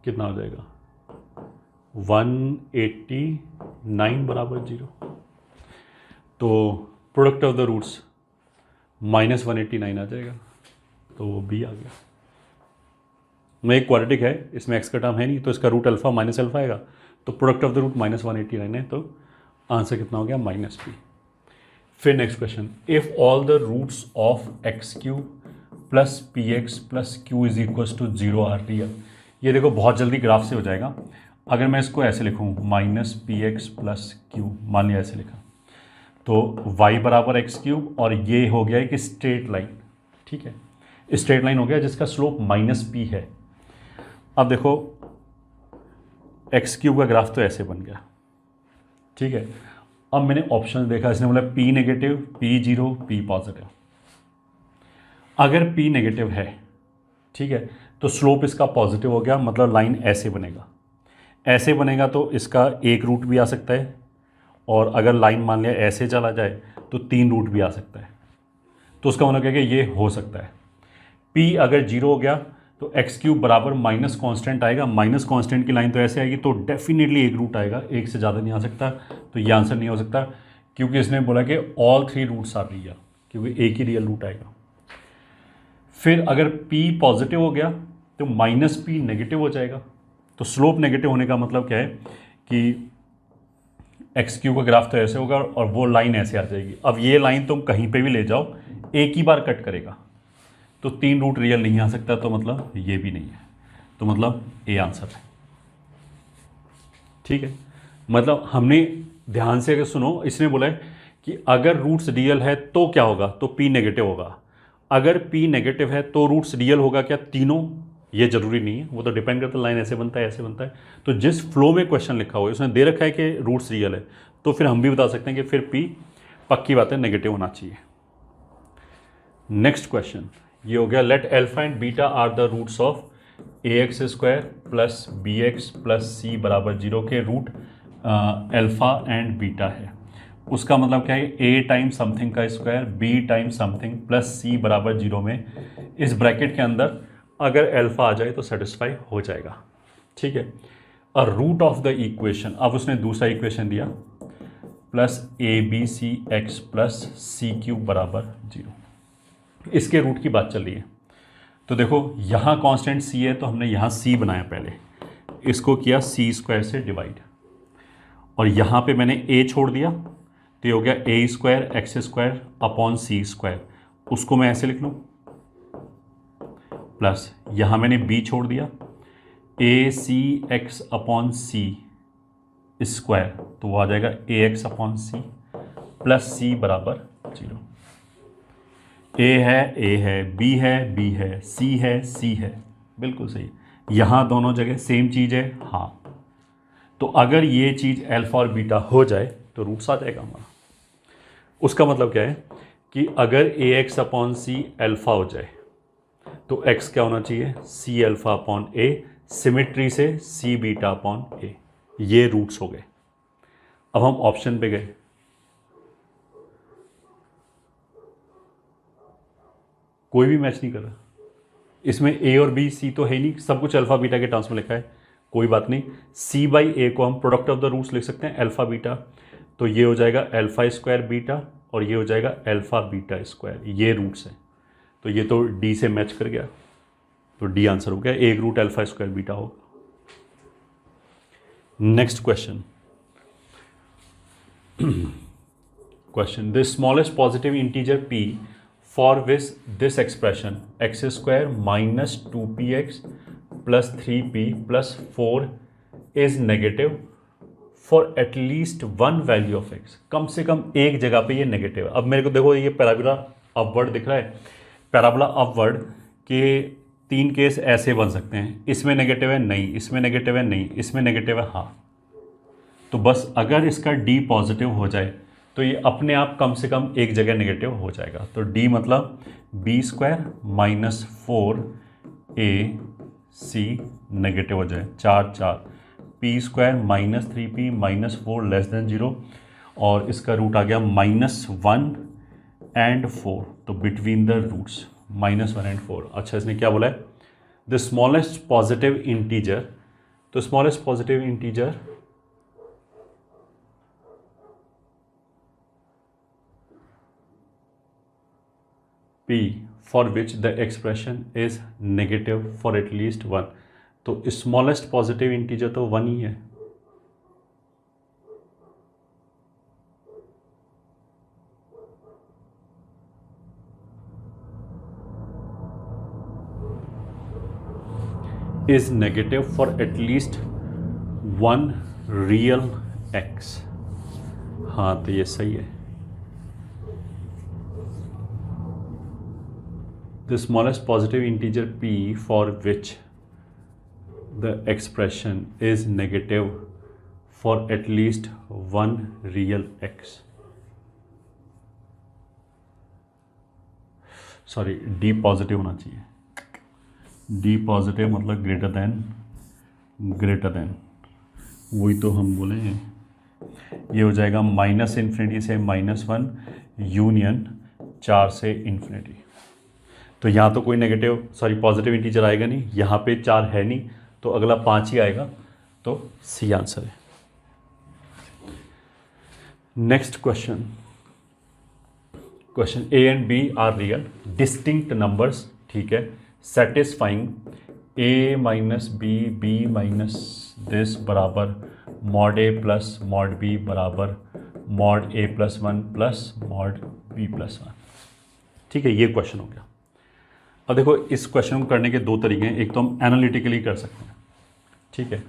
कितना हो जाएगा 189 बराबर 0। तो product of the roots minus 189 आ जाएगा, तो वो बी आ गया। में एक क्वाड्रेटिक है, इसमें एक्स का टर्म है नहीं तो इसका रूट अल्फा माइनस अल्फा आएगा, तो product of the root minus 189 है, तो आंसर कितना हो गया माइनस बी। फिर next question, if all the roots of x cube plus p x plus q is equal to 0 are real. ये देखो बहुत जल्दी ग्राफ से हो जाएगा। अगर मैं इसको ऐसे लिखूँ minus p x plus Q, मान लिया ऐसे लिखा, तो y बराबर एक्स क्यूब और ये हो गया एक स्ट्रेट लाइन, ठीक है, स्ट्रेट लाइन हो गया जिसका स्लोप माइनस पी है। अब देखो एक्स क्यूब का ग्राफ तो ऐसे बन गया, ठीक है। अब मैंने ऑप्शन देखा, इसने बोला p negative, p zero, p positive. अगर p नेगेटिव है, ठीक है, तो स्लोप इसका पॉजिटिव हो गया, मतलब लाइन ऐसे बनेगा, ऐसे बनेगा तो इसका एक रूट भी आ सकता है, और अगर लाइन मान लिया ऐसे चला जाए तो 3 रूट भी आ सकता है। तो उसका मतलब क्या है कि ये हो सकता है। p अगर 0 हो गया तो एक्स क्यूब बराबर माइनस कॉन्स्टेंट आएगा, माइनस कॉन्स्टेंट की लाइन तो ऐसे आएगी तो डेफिनेटली एक रूट आएगा, एक से ज़्यादा नहीं आ सकता, तो ये आंसर नहीं हो सकता क्योंकि इसने बोला कि ऑल 3 रूट्स आर रियल, क्योंकि एक ही रियल रूट आएगा। फिर अगर p पॉजिटिव हो गया तो माइनस p नेगेटिव हो जाएगा, तो स्लोप नेगेटिव होने का मतलब क्या है कि एक्स क्यू का ग्राफ तो ऐसे होगा और वो लाइन ऐसे आ जाएगी। अब ये लाइन तुम कहीं पे भी ले जाओ एक ही बार कट करेगा, तो 3 रूट रियल नहीं आ सकता, तो मतलब ये भी नहीं है, तो मतलब ए आंसर है, ठीक है। मतलब हमने ध्यान से अगर सुनो, इसने बोला है कि अगर रूट्स रियल है तो क्या होगा, तो पी नेगेटिव होगा। अगर पी नेगेटिव है तो रूट्स रियल होगा क्या, तीनों, ये जरूरी नहीं है, वो तो डिपेंड करता है लाइन ऐसे बनता है ऐसे बनता है। तो जिस फ्लो में क्वेश्चन लिखा हुआ है उसने दे रखा है कि रूट्स रियल है, तो फिर हम भी बता सकते हैं कि फिर पी पक्की बात है नेगेटिव होना चाहिए। नेक्स्ट क्वेश्चन ये हो गया, let alpha and beta are the roots of a x square plus b x plus c बराबर 0 के रूट अल्फा एंड बीटा है। उसका मतलब क्या है, ए टाइम समथिंग का square b time something plus c बराबर 0 में इस ब्रैकेट के अंदर अगर अल्फा आ जाए तो सेटिस्फाई हो जाएगा, ठीक है। और रूट ऑफ द इक्वेशन, अब उसने दूसरा इक्वेशन दिया plus a b c x plus c cube बराबर 0। इसके रूट की बात चल रही है। तो देखो यहाँ कांस्टेंट सी है तो हमने यहाँ सी बनाया, पहले इसको किया सी स्क्वायर से डिवाइड, और यहाँ पे मैंने ए छोड़ दिया तो ये हो गया ए स्क्वायर एक्स स्क्वायर अपॉन सी स्क्वायर, उसको मैं ऐसे लिख लूँ, प्लस यहाँ मैंने बी छोड़ दिया ए सी एक्स अपॉन सी स्क्वायर, तो वो आ जाएगा ए x upon C plus c बराबर 0। ए है बी है सी है, बिल्कुल सही। यहाँ दोनों जगह सेम चीज़ है, हाँ। तो अगर ये चीज़ अल्फा और बीटा हो जाए तो रूट्स आ जाएगा हमारा। उसका मतलब क्या है कि अगर ए एक्स अपॉन सी अल्फा हो जाए तो एक्स क्या होना चाहिए, सी अल्फा अपॉन ए, सिमेट्री से सी बीटा अपॉन ए, ये रूट्स हो गए। अब हम ऑप्शन पे गए, कोई भी मैच नहीं कर रहा इसमें, ए और बी सी तो है नहीं, सब कुछ अल्फा बीटा के टर्म्स में लिखा है, कोई बात नहीं। सी बाई ए को हम प्रोडक्ट ऑफ द रूट्स लिख सकते हैं अल्फा बीटा, तो ये हो जाएगा अल्फा स्क्वायर बीटा और ये हो जाएगा अल्फा बीटा स्क्वायर, ये रूट्स हैं। तो ये तो डी से मैच कर गया, तो डी आंसर हो गया, एक रूट अल्फा स्क्वायर बीटा होगा। Next question, the smallest positive integer p for which this expression x square minus 2px plus 3p plus 4 is negative for at least one value of x, कम से कम एक जगह पे ये नेगेटिव है। अब मेरे को देखो ये पैराबोला अपवर्ड दिख रहा है, पैराबोला अपवर्ड के 3 केस ऐसे बन सकते हैं, इसमें नेगेटिव है नहीं, इसमें नेगेटिव है नहीं, इसमें नेगेटिव है हाँ। तो बस अगर इसका d पॉजिटिव हो जाए तो ये अपने आप कम से कम एक जगह नेगेटिव हो जाएगा। तो d मतलब B square minus 4ac negative हो जाए, 4 P square minus 3p minus 4 less than 0, और इसका रूट आ गया -1 एंड 4, तो बिटवीन द रूट्स -1 एंड 4। अच्छा, इसने क्या बोला है, द स्मॉलेस्ट पॉजिटिव इंटीजर, तो smallest positive integer p for which the expression is negative for at least 1, तो स्मॉलेस्ट पॉजिटिव इंटीजर तो 1 ही है। is negative for at least 1 real x, हाँ तो ये सही है। The smallest positive integer p for which the expression is negative for at least 1 real x, sorry d positive होना चाहिए, d पॉजिटिव मतलब ग्रेटर देन, वही तो हम बोले हैं। ये हो जाएगा -∞ से -1 यूनियन 4 से इन्फिनिटी। तो यहाँ तो कोई नेगेटिव सॉरी पॉजिटिव इंटीजर आएगा नहीं, यहाँ पे 4 है नहीं, तो अगला 5 ही आएगा, तो सी आंसर है। Next question a and b are real distinct numbers, ठीक है, satisfying a minus b b minus this बराबर mod a plus mod b बराबर mod a plus 1 plus mod b plus 1, ठीक है, ये क्वेश्चन हो गया। अब देखो इस क्वेश्चन को करने के 2 तरीके हैं, एक तो हम एनालिटिकली कर सकते हैं, ठीक है।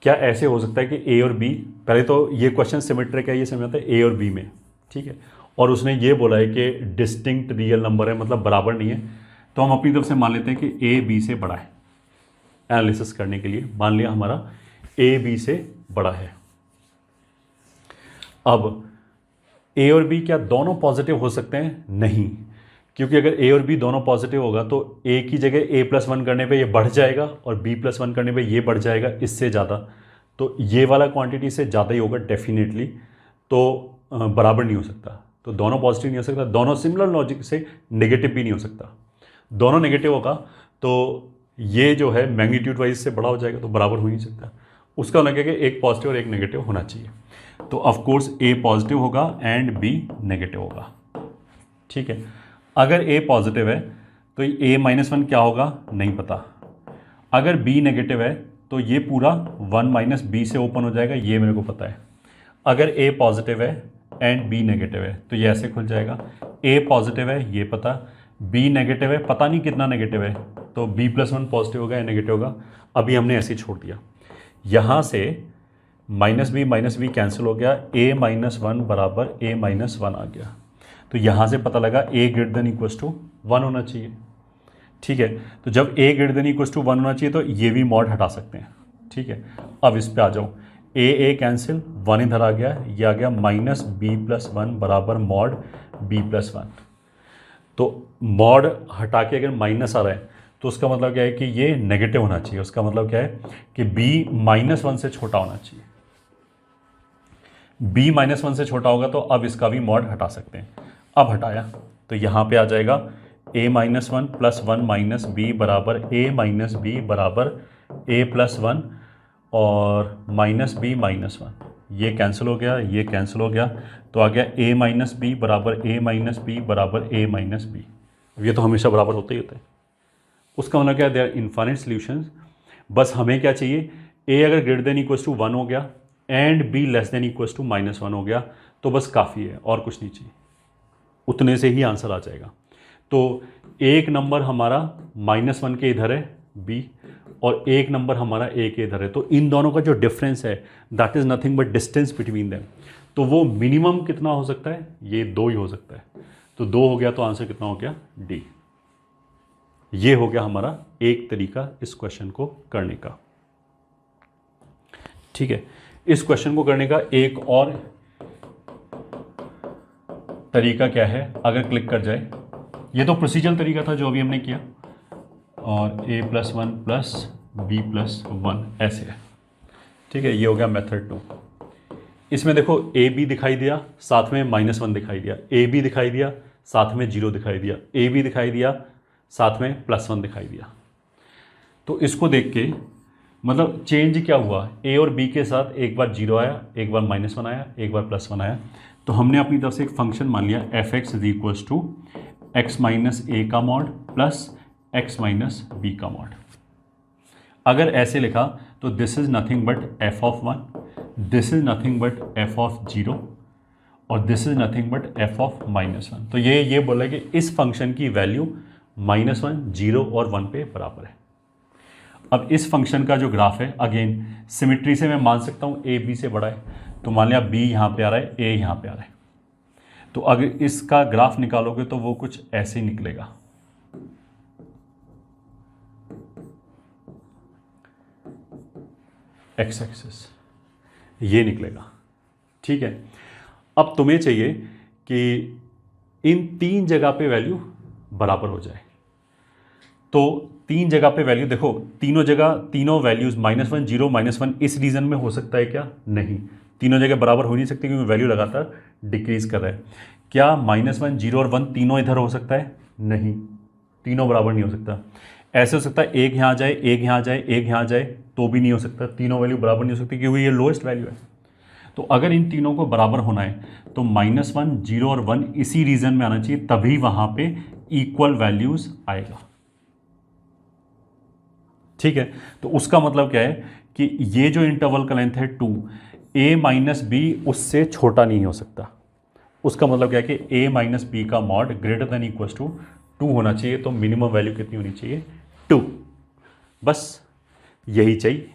क्या ऐसे हो सकता है कि ए और बी, पहले तो ये क्वेश्चन सिमेट्रिक है, ये समझ आता है ए और बी में, ठीक है, और उसने ये बोला है कि डिस्टिंक्ट रियल नंबर है, मतलब बराबर नहीं है, तो हम अपनी तरफ से मान लेते हैं कि ए बी से बड़ा है। एनालिसिस करने के लिए मान लिया हमारा ए बी से बड़ा है। अब ए और बी क्या दोनों पॉजिटिव हो सकते हैं? नहीं, क्योंकि अगर ए और बी दोनों पॉजिटिव होगा तो ए की जगह ए प्लस 1 करने पे ये बढ़ जाएगा और बी प्लस 1 करने पे ये बढ़ जाएगा इससे ज़्यादा, तो ये वाला क्वांटिटी से ज़्यादा ही होगा डेफिनेटली, तो बराबर नहीं हो सकता। तो दोनों पॉजिटिव नहीं हो सकता, दोनों सिमिलर लॉजिक से नेगेटिव भी नहीं हो सकता। दोनों नेगेटिव होगा तो ये जो है मैग्नीट्यूड वाइज से बड़ा हो जाएगा, तो बराबर हो नहीं सकता। उसका मतलब है कि एक पॉजिटिव और एक नेगेटिव होना चाहिए। तो ऑफ कोर्स ए पॉजिटिव होगा एंड बी नेगेटिव होगा। ठीक है, अगर ए पॉजिटिव है तो ए -1 क्या होगा नहीं पता। अगर बी नेगेटिव है तो ये पूरा 1 - बी से ओपन हो जाएगा, ये मेरे को पता है। अगर ए पॉजिटिव है एंड बी नेगेटिव है तो ये ऐसे खुल जाएगा। ए पॉजिटिव है ये पता, बी नेगेटिव है पता नहीं कितना नेगेटिव है, तो b+1 पॉजिटिव होगा या नेगेटिव होगा। अभी हमने ऐसे ही छोड़ दिया। यहाँ से -b कैंसिल हो गया, a-1 बराबर a-1 आ गया। तो यहाँ से पता लगा a=1 होना चाहिए। ठीक है, तो जब a=1 होना चाहिए तो ये भी मॉड हटा सकते हैं। ठीक है, अब इस पे आ जाओ, a कैंसिल, 1 इधर आ गया, ये आ गया -b+1 बराबर मॉड b+1। तो मॉड हटा के अगर माइनस आ रहा है तो उसका मतलब क्या है कि ये नेगेटिव होना चाहिए। उसका मतलब क्या है कि b -1 से छोटा होना चाहिए। b -1 से छोटा होगा तो अब इसका भी मॉड हटा सकते हैं। अब हटाया तो यहाँ पे आ जाएगा a-1 + 1 - b बराबर a-b बराबर a+1 और -b-1। ये कैंसिल हो गया, ये कैंसिल हो गया, तो आ गया a-b बराबर a-b बराबर a-b। ये तो हमेशा बराबर होते ही होते हैं। उसका मतलब क्या है, देयर इन्फाइनाइट सॉल्यूशंस। बस हमें क्या चाहिए, a अगर >= 1 हो गया एंड b <= -1 हो गया तो बस काफ़ी है, और कुछ नहीं चाहिए। उतने से ही आंसर आ जाएगा। तो एक नंबर हमारा -1 के इधर है b और एक नंबर हमारा a के इधर है, तो इन दोनों का जो डिफरेंस है that is nothing but distance between them. तो वो मिनिमम कितना हो सकता है, ये 2 ही हो सकता है। तो 2 हो गया तो आंसर कितना हो गया, डी। ये हो गया हमारा एक तरीका इस क्वेश्चन को करने का। ठीक है, इस क्वेश्चन को करने का एक और तरीका क्या है, अगर क्लिक कर जाए, ये तो प्रोसीजरल तरीका था जो अभी हमने किया, और a+1 + b+1 ऐसे है। ठीक है, ये हो गया मेथड 2। इसमें देखो ए बी दिखाई दिया, साथ में -1 दिखाई दिया, ए बी दिखाई दिया, साथ में 0 दिखाई दिया, ए बी दिखाई दिया, साथ में +1 दिखाई दिया। तो इसको देख के मतलब चेंज क्या हुआ, ए और बी के साथ एक बार 0 आया, एक बार -1 आया, एक बार +1 आया। तो हमने अपनी तरफ से एक फंक्शन मान लिया f(x) = x - a का मॉड प्लस x - b का मॉड। अगर ऐसे लिखा तो this is nothing but f(1), this is nothing but f(0) और this is nothing but f(-1). तो ये बोला कि इस फंक्शन की वैल्यू -1, 0 और 1 पे बराबर है। अब इस फंक्शन का जो ग्राफ है, अगेन सिमिट्री से मैं मान सकता हूँ a b से बड़ा है, तो मान लिया b यहाँ पे आ रहा है, a यहाँ पे आ रहा है। तो अगर इसका ग्राफ निकालोगे तो वो कुछ ऐसे ही निकलेगा। एक्स एक्सिस ये निकलेगा। ठीक है, अब तुम्हें चाहिए कि इन 3 जगह पे वैल्यू बराबर हो जाए। तो 3 जगह पे वैल्यू देखो, तीनों जगह तीनों वैल्यूज -1, 0, -1 इस रीजन में हो सकता है क्या, नहीं, तीनों जगह बराबर हो नहीं सकती क्योंकि वैल्यू लगातार डिक्रीज कर रहा है। क्या -1, 0 और 1 तीनों इधर हो सकता है, नहीं, तीनों बराबर नहीं हो सकता। ऐसे हो सकता है एक यहाँ जाए, एक यहाँ जाए, एक यहाँ जाए, तो भी नहीं हो सकता, तीनों वैल्यू बराबर नहीं हो सकती क्योंकि ये लोएस्ट वैल्यू है। तो अगर इन तीनों को बराबर होना है तो -1, 0 और 1 इसी रीजन में आना चाहिए, तभी वहां पे इक्वल वैल्यूज आएगा। ठीक है, तो उसका मतलब क्या है कि ये जो इंटरवल का लेंथ है 2, a - b उससे छोटा नहीं हो सकता। उसका मतलब क्या है कि a - b का मॉड > 2 होना चाहिए। तो मिनिमम वैल्यू कितनी होनी चाहिए, 2। बस यही चाहिए।